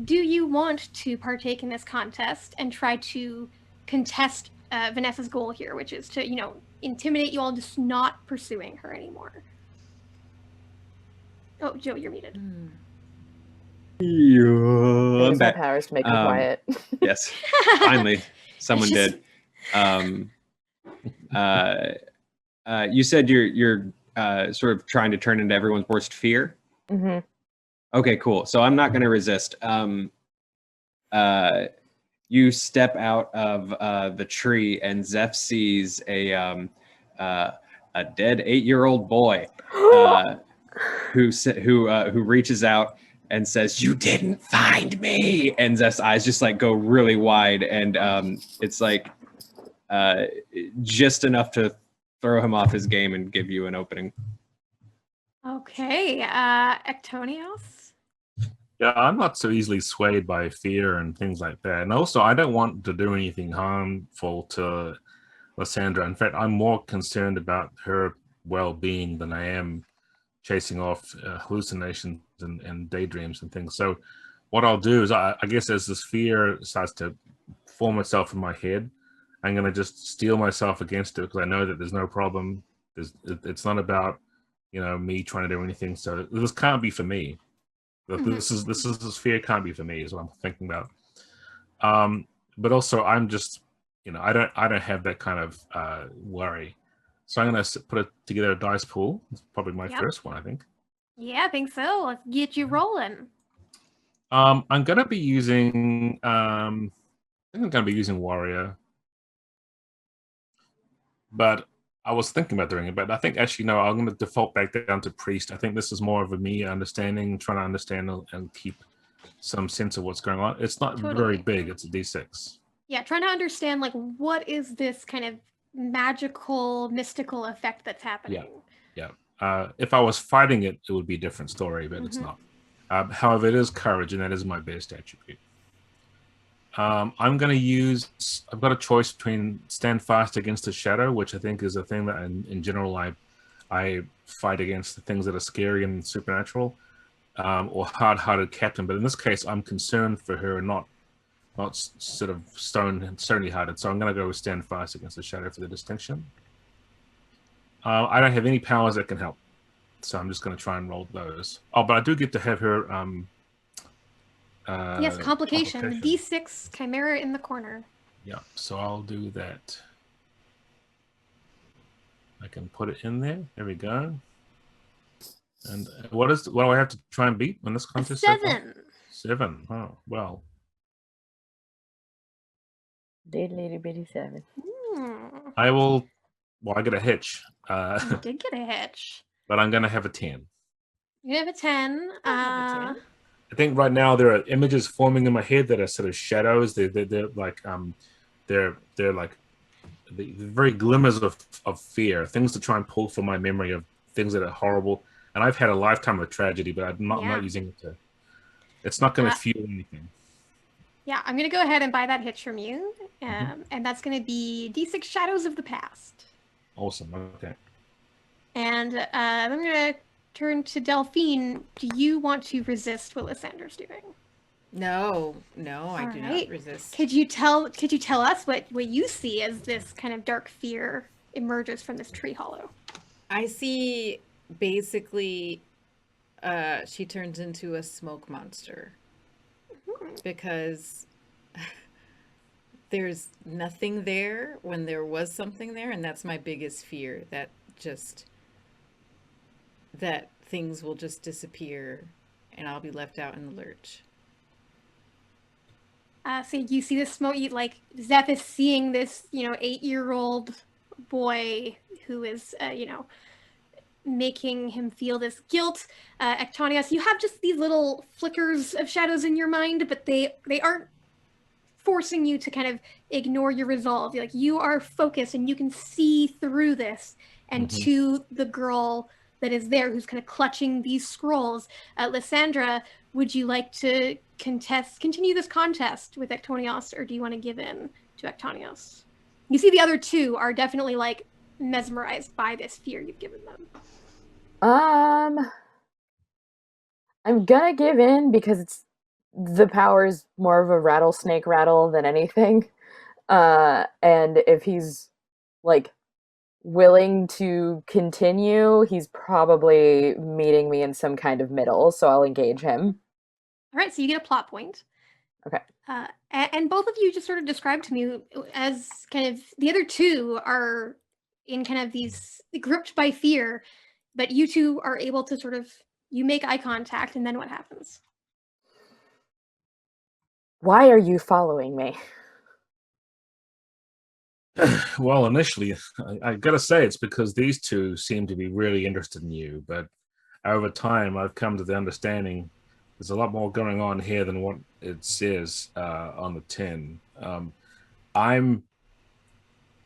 Speaker 2: Do you want to partake in this contest and try to contest Vanessa's goal here, which is to, intimidate you all, just not pursuing her anymore? Oh, Joe, you're muted.
Speaker 1: Yeah,
Speaker 3: Use my powers to make her quiet.
Speaker 1: Yes, finally, someone did. You said you're sort of trying to turn into everyone's worst fear.
Speaker 3: Mm-hmm.
Speaker 1: Okay, cool. So I'm not going to resist. You step out of the tree, and Zeph sees a dead 8-year-old boy who reaches out and says, "You didn't find me." And Zeph's eyes just like go really wide, and it's like just enough to throw him off his game and give you an opening.
Speaker 2: Okay, Ectonios.
Speaker 4: Yeah, I'm not so easily swayed by fear and things like that. And also, I don't want to do anything harmful to Lysandra. In fact, I'm more concerned about her well-being than I am chasing off hallucinations and daydreams and things. So what I'll do is, I guess as this fear starts to form itself in my head, I'm going to just steel myself against it because I know that there's no problem. It's not about, me trying to do anything. So this can't be for me. This fear can't be for me is what I'm thinking about. But also I'm just, I don't have that kind of worry. So I'm going to put together a dice pool. It's probably my first one, I think.
Speaker 2: Yeah, I think so. Let's get you rolling.
Speaker 4: I'm going to be using, warrior. But I was thinking about doing it, but I think actually, no, I'm going to default back down to priest. I think this is more of a me understanding, trying to understand and keep some sense of what's going on. It's not very big. It's a D6.
Speaker 2: Yeah, trying to understand, like, what is this kind of magical, mystical effect that's happening?
Speaker 4: Yeah. If I was fighting it, it would be a different story, but it's not. However, it is courage, and that is my best attribute. I'm going to use, I've got a choice between stand fast against the shadow, which I think is a thing that in general I fight against the things that are scary and supernatural. or hard-hearted captain. But in this case, I'm concerned for her, not sort of stony-hearted. So I'm going to go with stand fast against the shadow for the distinction. I don't have any powers that can help, so I'm just going to try and roll those. Oh, but I do get to have her.
Speaker 2: Yes, complication. D6 chimera in the corner.
Speaker 4: Yeah, so I'll do that. I can put it in there. There we go. And what do I have to try and beat in this contest?
Speaker 2: 7.
Speaker 4: 7. Oh, well.
Speaker 3: Little bitty 7.
Speaker 4: I will. Well, I get a hitch.
Speaker 2: You did get a hitch.
Speaker 4: But I'm gonna have a 10.
Speaker 2: You have a 10.
Speaker 4: I think right now there are images forming in my head that are sort of shadows. They're like they're like the very glimmers of fear, things to try and pull from my memory of things that are horrible. And I've had a lifetime of tragedy, but I'm not using it to. It's not going to fuel anything.
Speaker 2: Yeah, I'm going to go ahead and buy that hitch from you, and that's going to be D6 Shadows of the Past.
Speaker 4: Awesome. Okay.
Speaker 2: And I'm going to turn to Delphine. Do you want to resist what Lysander's doing?
Speaker 5: No, I do not resist.
Speaker 2: Could you tell us what you see as this kind of dark fear emerges from this tree hollow?
Speaker 5: I see basically she turns into a smoke monster because there's nothing there when there was something there, and that's my biggest fear, that things will just disappear and I'll be left out in the lurch.
Speaker 2: So you see this smoke, like Zeph is seeing this, 8-year-old boy who is, making him feel this guilt. Ectonios, you have just these little flickers of shadows in your mind, but they aren't forcing you to kind of ignore your resolve. Like, you are focused and you can see through this and to the girl that is there who's kind of clutching these scrolls. Lysandra, would you like to continue this contest with Ectonios, or do you want to give in to Ectonios? You see the other two are definitely like mesmerized by this fear you've given them.
Speaker 3: I'm gonna give in because the power is more of a rattlesnake rattle than anything. And if he's like willing to continue, he's probably meeting me in some kind of middle, so I'll engage him.
Speaker 2: All right, so you get a plot point.
Speaker 3: Okay.
Speaker 2: And both of you just sort of described to me as kind of the other two are in kind of these gripped by fear, but you two are able to sort of, you make eye contact, and then what happens?
Speaker 3: Why are you following me?
Speaker 4: Well, initially, I gotta say it's because these two seem to be really interested in you, but over time I've come to the understanding there's a lot more going on here than what it says on the tin.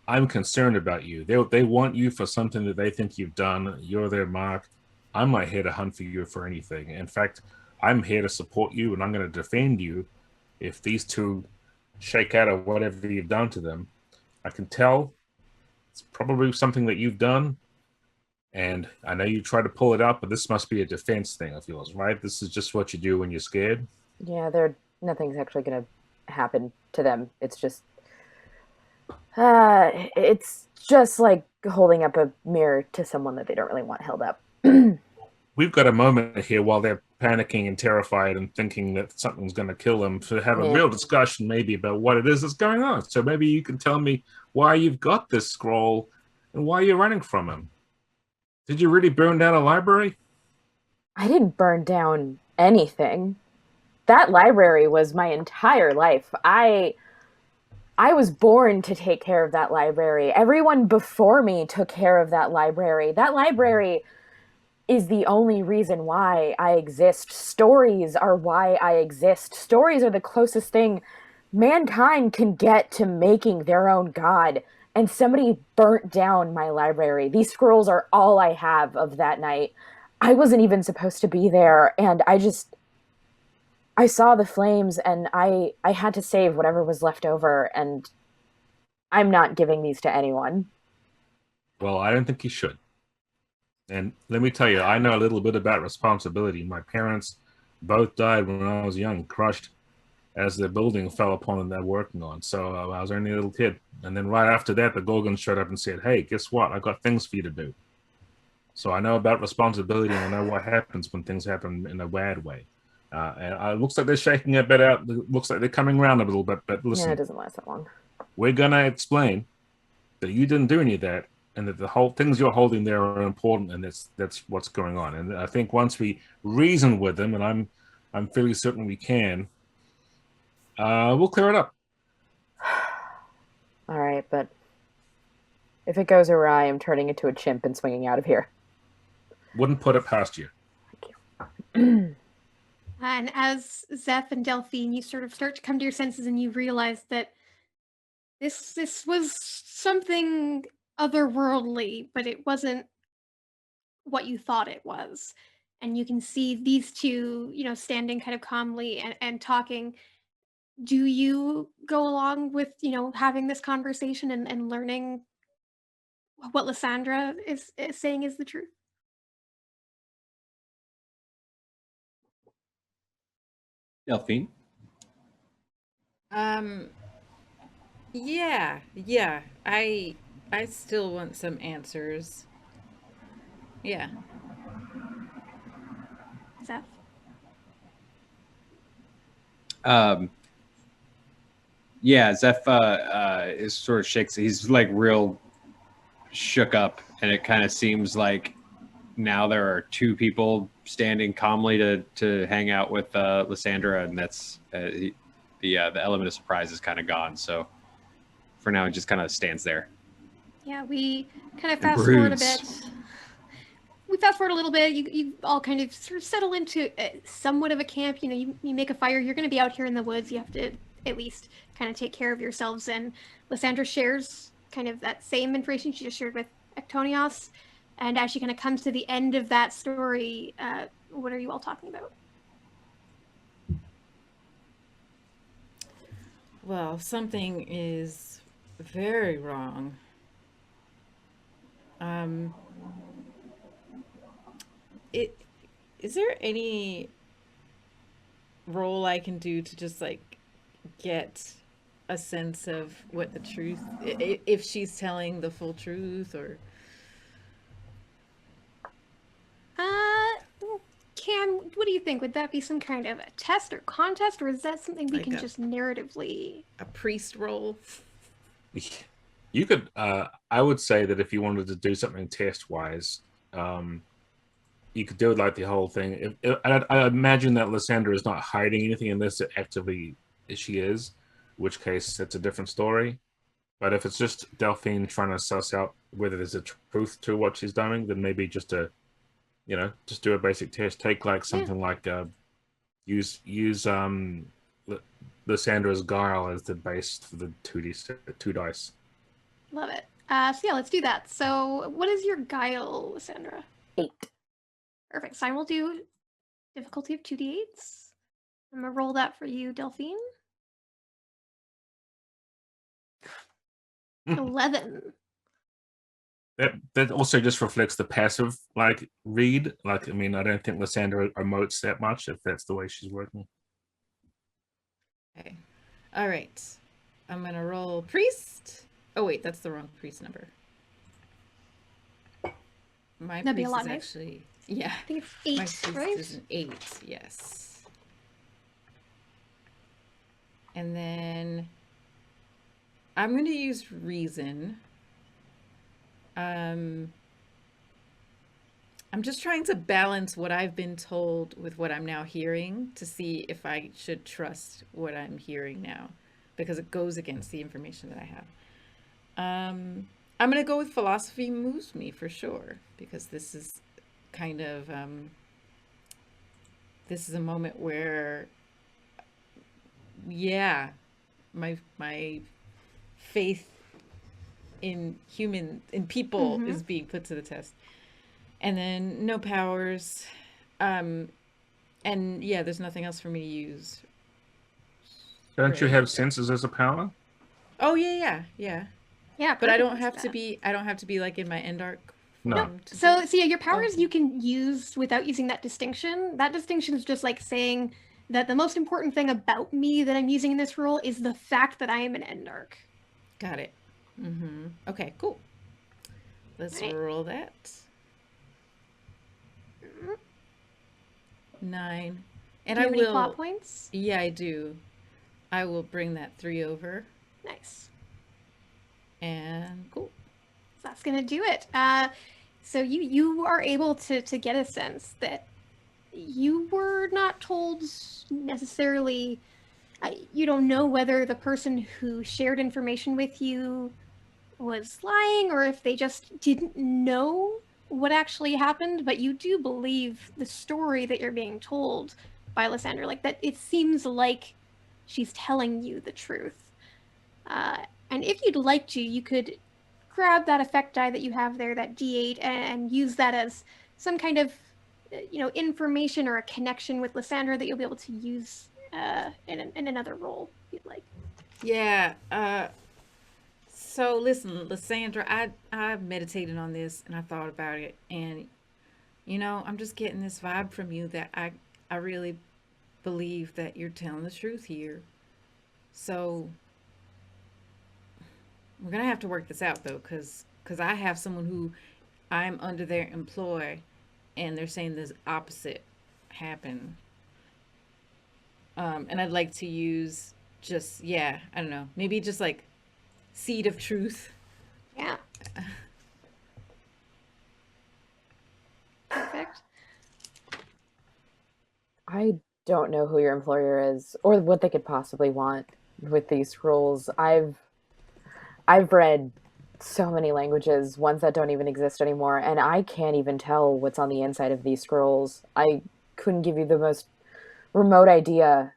Speaker 4: I'm concerned about you. They want you for something that they think you've done. You're their mark. I'm not here to hunt for you for anything. In fact, I'm here to support you, and I'm going to defend you if these two shake out of whatever you've done to them. I can tell it's probably something that you've done, and I know you try to pull it out, but this must be a defense thing of yours, right? This is just what you do when you're scared.
Speaker 3: Yeah, nothing's actually going to happen to them. It's just like holding up a mirror to someone that they don't really want held up.
Speaker 4: We've got a moment here while they're panicking and terrified and thinking that something's going to kill them to have a real discussion maybe about what it is that's going on. So maybe you can tell me why you've got this scroll and why you're running from him. Did you really burn down a library?
Speaker 3: I didn't burn down anything. That library was my entire life. I was born to take care of that library. Everyone before me took care of that library. That library is the only reason why I exist. Stories are why I exist. Stories are the closest thing mankind can get to making their own god. And somebody burnt down my library. These scrolls are all I have of that night. I wasn't even supposed to be there, and I saw the flames, and I had to save whatever was left over, and I'm not giving these to anyone.
Speaker 4: Well, I don't think you should. And let me tell you, I know a little bit about responsibility. My parents both died when I was young, crushed as the building fell upon them they're working on. So I was only a little kid. And then right after that, the Gorgons showed up and said, hey, guess what? I got things for you to do. So I know about responsibility and I know what happens when things happen in a bad way. And it looks like they're shaking a bit out. It looks like they're coming around a little bit. But listen,
Speaker 3: Yeah, it doesn't last that long.
Speaker 4: we're going to explain that you didn't do any of that and that the whole things you're holding there are important, and that's what's going on. And I think once we reason with them, and I'm fairly certain we can, we'll clear it up.
Speaker 3: All right, but if it goes awry, I'm turning into a chimp and swinging out of here.
Speaker 4: Wouldn't put it past you.
Speaker 3: Thank
Speaker 2: And as Zeph and Delphine, you sort of start to come to your senses and you realize that this was something otherworldly, but it wasn't what you thought it was. And you can see these two, standing kind of calmly and talking. Do you go along with, having this conversation and learning what Lysandra is saying is the truth?
Speaker 1: Delphine?
Speaker 5: Yeah. I still want some answers. Yeah.
Speaker 2: Zeph?
Speaker 1: Yeah, Zeph is sort of shakes. He's like real shook up, and it kind of seems like now there are two people standing calmly to hang out with Lysandra, and that's the element of surprise is kind of gone. So for now, it just kind of stands there.
Speaker 2: Yeah, we kind of fast forward a bit. We fast forward a little bit. You all kind of sort of settle into somewhat of a camp. You make a fire. You're going to be out here in the woods. You have to at least kind of take care of yourselves. And Lysandra shares kind of that same information she just shared with Ectonios. And as she kind of comes to the end of that story, what are you all talking about?
Speaker 5: Well, something is very wrong. Is there any role I can do to just like get a sense of what the truth, if she's telling the full truth, or?
Speaker 2: Cam, what do you think? Would that be some kind of a test or contest, or is that something we
Speaker 5: Like
Speaker 2: can just narratively?
Speaker 5: A priest role?
Speaker 4: You could, I would say that if you wanted to do something test-wise, you could do it like the whole thing. I imagine that Lysandra is not hiding anything unless it actively she is, in which case it's a different story. But if it's just Delphine trying to suss out whether there's a truth to what she's doing, then maybe just do a basic test. Take like something like use Lysandra's guile as the base for the 2 dice.
Speaker 2: Love it. So yeah, let's do that. So what is your guile, Lysandra?
Speaker 3: 8.
Speaker 2: Perfect. So I will do difficulty of 2d8s. I'm gonna roll that for you, Delphine. 11.
Speaker 4: That also just reflects the passive read. I don't think Lysandra emotes that much if that's the way she's working.
Speaker 5: Okay. All right. I'm gonna roll priest. Oh wait, that's the wrong priest number. My
Speaker 2: That'd be
Speaker 5: priest
Speaker 2: a lot,
Speaker 5: is
Speaker 2: right?
Speaker 5: actually, yeah.
Speaker 2: I think
Speaker 5: My
Speaker 2: it's 8,
Speaker 5: priest
Speaker 2: right?
Speaker 5: is an 8, yes. And then I'm gonna use reason. I'm just trying to balance what I've been told with what I'm now hearing to see if I should trust what I'm hearing now, because it goes against the information that I have. I'm going to go with philosophy moves me for sure, because this is kind of, this is a moment where, yeah, my faith in people is being put to the test. And then no powers. And yeah, there's nothing else for me to use.
Speaker 4: Don't you have senses as a power?
Speaker 5: Oh yeah.
Speaker 2: Yeah,
Speaker 5: But I don't
Speaker 2: perfect
Speaker 5: have
Speaker 2: for
Speaker 5: to
Speaker 2: that.
Speaker 5: be like in my endarch
Speaker 4: No.
Speaker 2: So yeah, your powers you can use without using that distinction. That distinction is just like saying that the most important thing about me that I'm using in this role is the fact that I am an endarch.
Speaker 5: Got it. Okay, cool. Let's roll that. 9. And
Speaker 2: Do you
Speaker 5: I
Speaker 2: have
Speaker 5: will.
Speaker 2: any plot points?
Speaker 5: Yeah, I do. I will bring that 3 over.
Speaker 2: Nice.
Speaker 5: And cool.
Speaker 2: So that's gonna do it. So you are able to get a sense that you were not told necessarily. You don't know whether the person who shared information with you was lying or if they just didn't know what actually happened, but you do believe the story that you're being told by Lysandra, like that it seems like she's telling you the truth. And if you'd like to, you could grab that effect die that you have there, that D8, and use that as some kind of information or a connection with Lysandra that you'll be able to use in another role if you'd like.
Speaker 5: Yeah. So listen, Lysandra, I meditated on this and I thought about it, and I'm just getting this vibe from you that I really believe that you're telling the truth here. So we're gonna have to work this out though, because I have someone who I'm under their employ, and they're saying this opposite happened. And I'd like to use just I don't know, maybe just like seed of truth.
Speaker 2: Yeah. Perfect.
Speaker 3: I don't know who your employer is or what they could possibly want with these scrolls. I've read so many languages, ones that don't even exist anymore, and I can't even tell what's on the inside of these scrolls. I couldn't give you the most remote idea,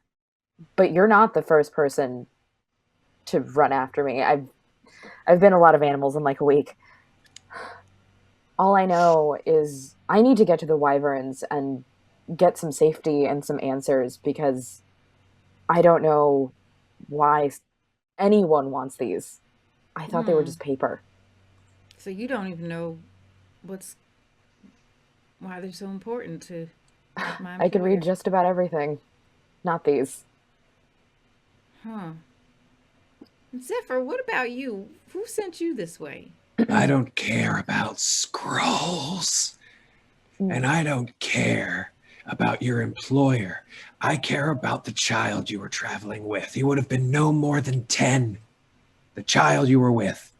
Speaker 3: but you're not the first person to run after me. I've been a lot of animals in like a week. All I know is I need to get to the wyverns and get some safety and some answers, because I don't know why anyone wants these. I thought they were just paper.
Speaker 5: So you don't even know why they're so important to my
Speaker 3: I could read
Speaker 5: employer.
Speaker 3: just about everything. Not these.
Speaker 5: Huh. Zephyr, what about you? Who sent you this way?
Speaker 1: I don't care about scrolls. And I don't care about your employer. I care about the child you were traveling with. He would have been no more than 10. The child you were with.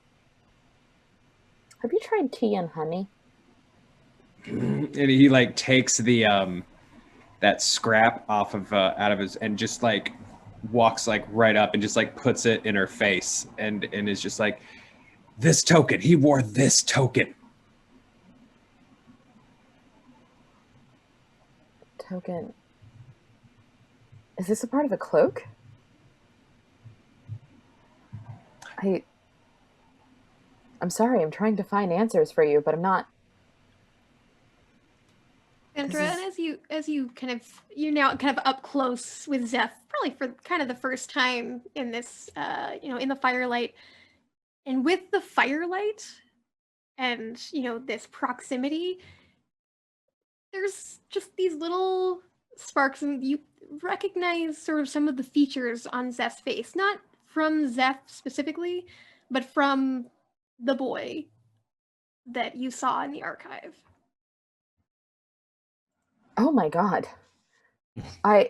Speaker 3: Have you tried tea and honey?
Speaker 1: And he like takes the that scrap off of out of his, and just like walks like right up and just like puts it in her face, and is just like, this token, he wore this token.
Speaker 3: Token. Is this a part of a cloak? I'm sorry, I'm trying to find answers for you, but I'm not.
Speaker 2: Sandra, and you're now kind of up close with Zeph, probably for kind of the first time in this, in the firelight. And with the firelight and, this proximity, there's just these little sparks, and you recognize sort of some of the features on Zeph's face, not from Zeph specifically, but from the boy that you saw in the archive.
Speaker 3: Oh my god. How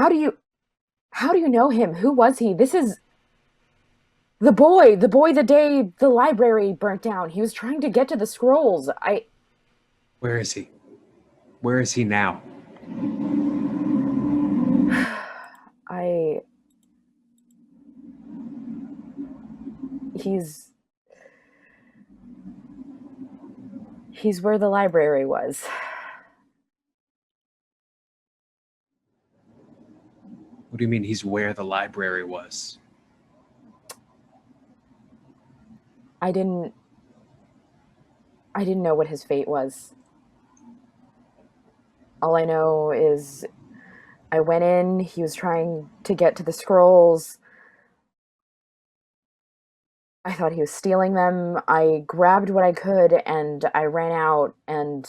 Speaker 3: do you know him? Who was he? This is the boy the day the library burnt down. He was trying to get to the scrolls.
Speaker 1: Where is he? Where is he now?
Speaker 3: He's where the library was.
Speaker 1: What do you mean he's where the library was?
Speaker 3: I didn't know what his fate was. All I know is I went in, he was trying to get to the scrolls. I thought he was stealing them. I grabbed what I could and I ran out, and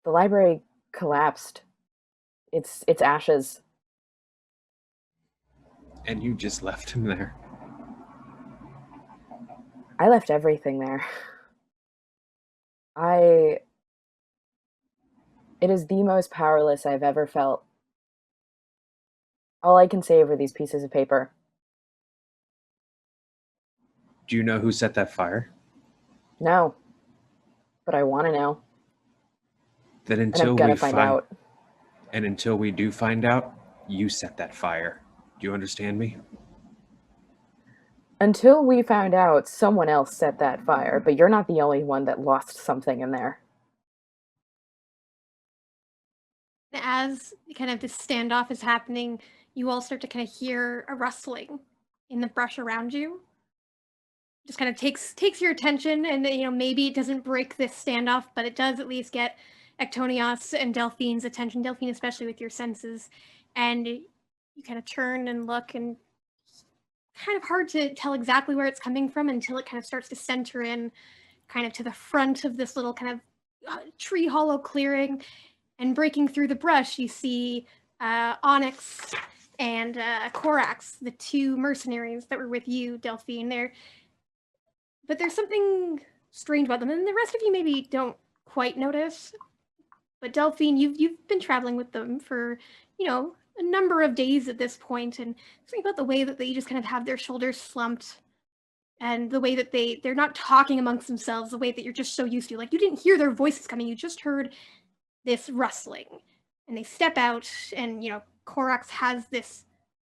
Speaker 3: the library collapsed. It's ashes.
Speaker 1: And you just left him there.
Speaker 3: I left everything there. It is the most powerless I've ever felt. All I can save are these pieces of paper.
Speaker 1: Do you know who set that fire?
Speaker 3: No. But I want to know.
Speaker 1: Then
Speaker 3: And
Speaker 1: until
Speaker 3: I've got
Speaker 1: we
Speaker 3: to find out.
Speaker 1: And until we do find out, you set that fire. Do you understand me?
Speaker 3: Until we found out, someone else set that fire, but you're not the only one that lost something in there.
Speaker 2: As kind of this standoff is happening, you all start to kind of hear a rustling in the brush around you. Just kind of takes your attention, and maybe it doesn't break this standoff, but it does at least get Ectonios and Delphine's attention. Delphine, especially with your senses, and you kind of turn and look, and kind of hard to tell exactly where it's coming from until it kind of starts to center in, kind of to the front of this little kind of tree hollow clearing. And breaking through the brush, you see Onyx and Corax, the two mercenaries that were with you, Delphine. But there's something strange about them, and the rest of you maybe don't quite notice. But Delphine, you've been traveling with them for, a number of days at this point, and think about the way that they just kind of have their shoulders slumped, and the way that they're not talking amongst themselves, the way that you're just so used to. Like, you didn't hear their voices coming, you just heard this rustling, and they step out, and Corax has this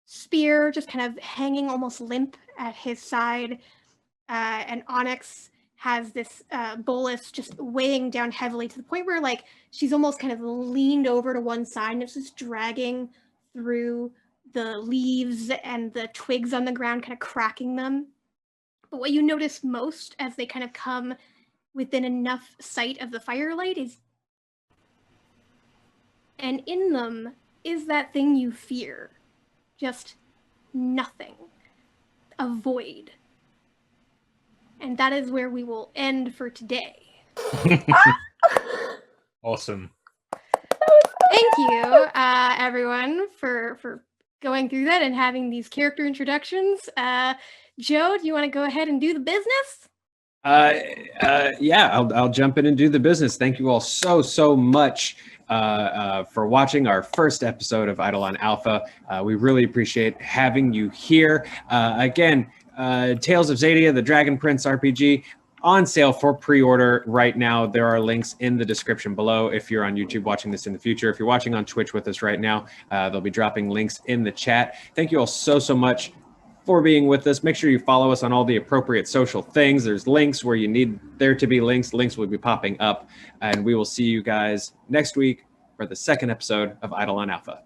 Speaker 2: spear just kind of hanging almost limp at his side, and Onyx has this bolus just weighing down heavily to the point where she's almost kind of leaned over to one side, and it's just dragging through the leaves and the twigs on the ground, kind of cracking them. But what you notice most as they kind of come within enough sight of the firelight is, and in them is that thing you fear. Just nothing. A void. And that is where we will end for today.
Speaker 4: Awesome.
Speaker 2: Thank you, everyone, for going through that and having these character introductions. Joe, do you want to go ahead and do the business?
Speaker 1: Yeah, I'll jump in and do the business. Thank you all so much for watching our first episode of Eidolon Alpha. We really appreciate having you here. Again, Tales of Xadia, the Dragon Prince RPG, on sale for pre-order right now. There are links in the description below if you're on YouTube watching this in the future. If you're watching on Twitch with us right now, they'll be dropping links in the chat. Thank you all so much for being with us. Make sure you follow us on all the appropriate social things. There's links where you need there to be links. Links will be popping up, and we will see you guys next week for the second episode of Eidolon Alpha.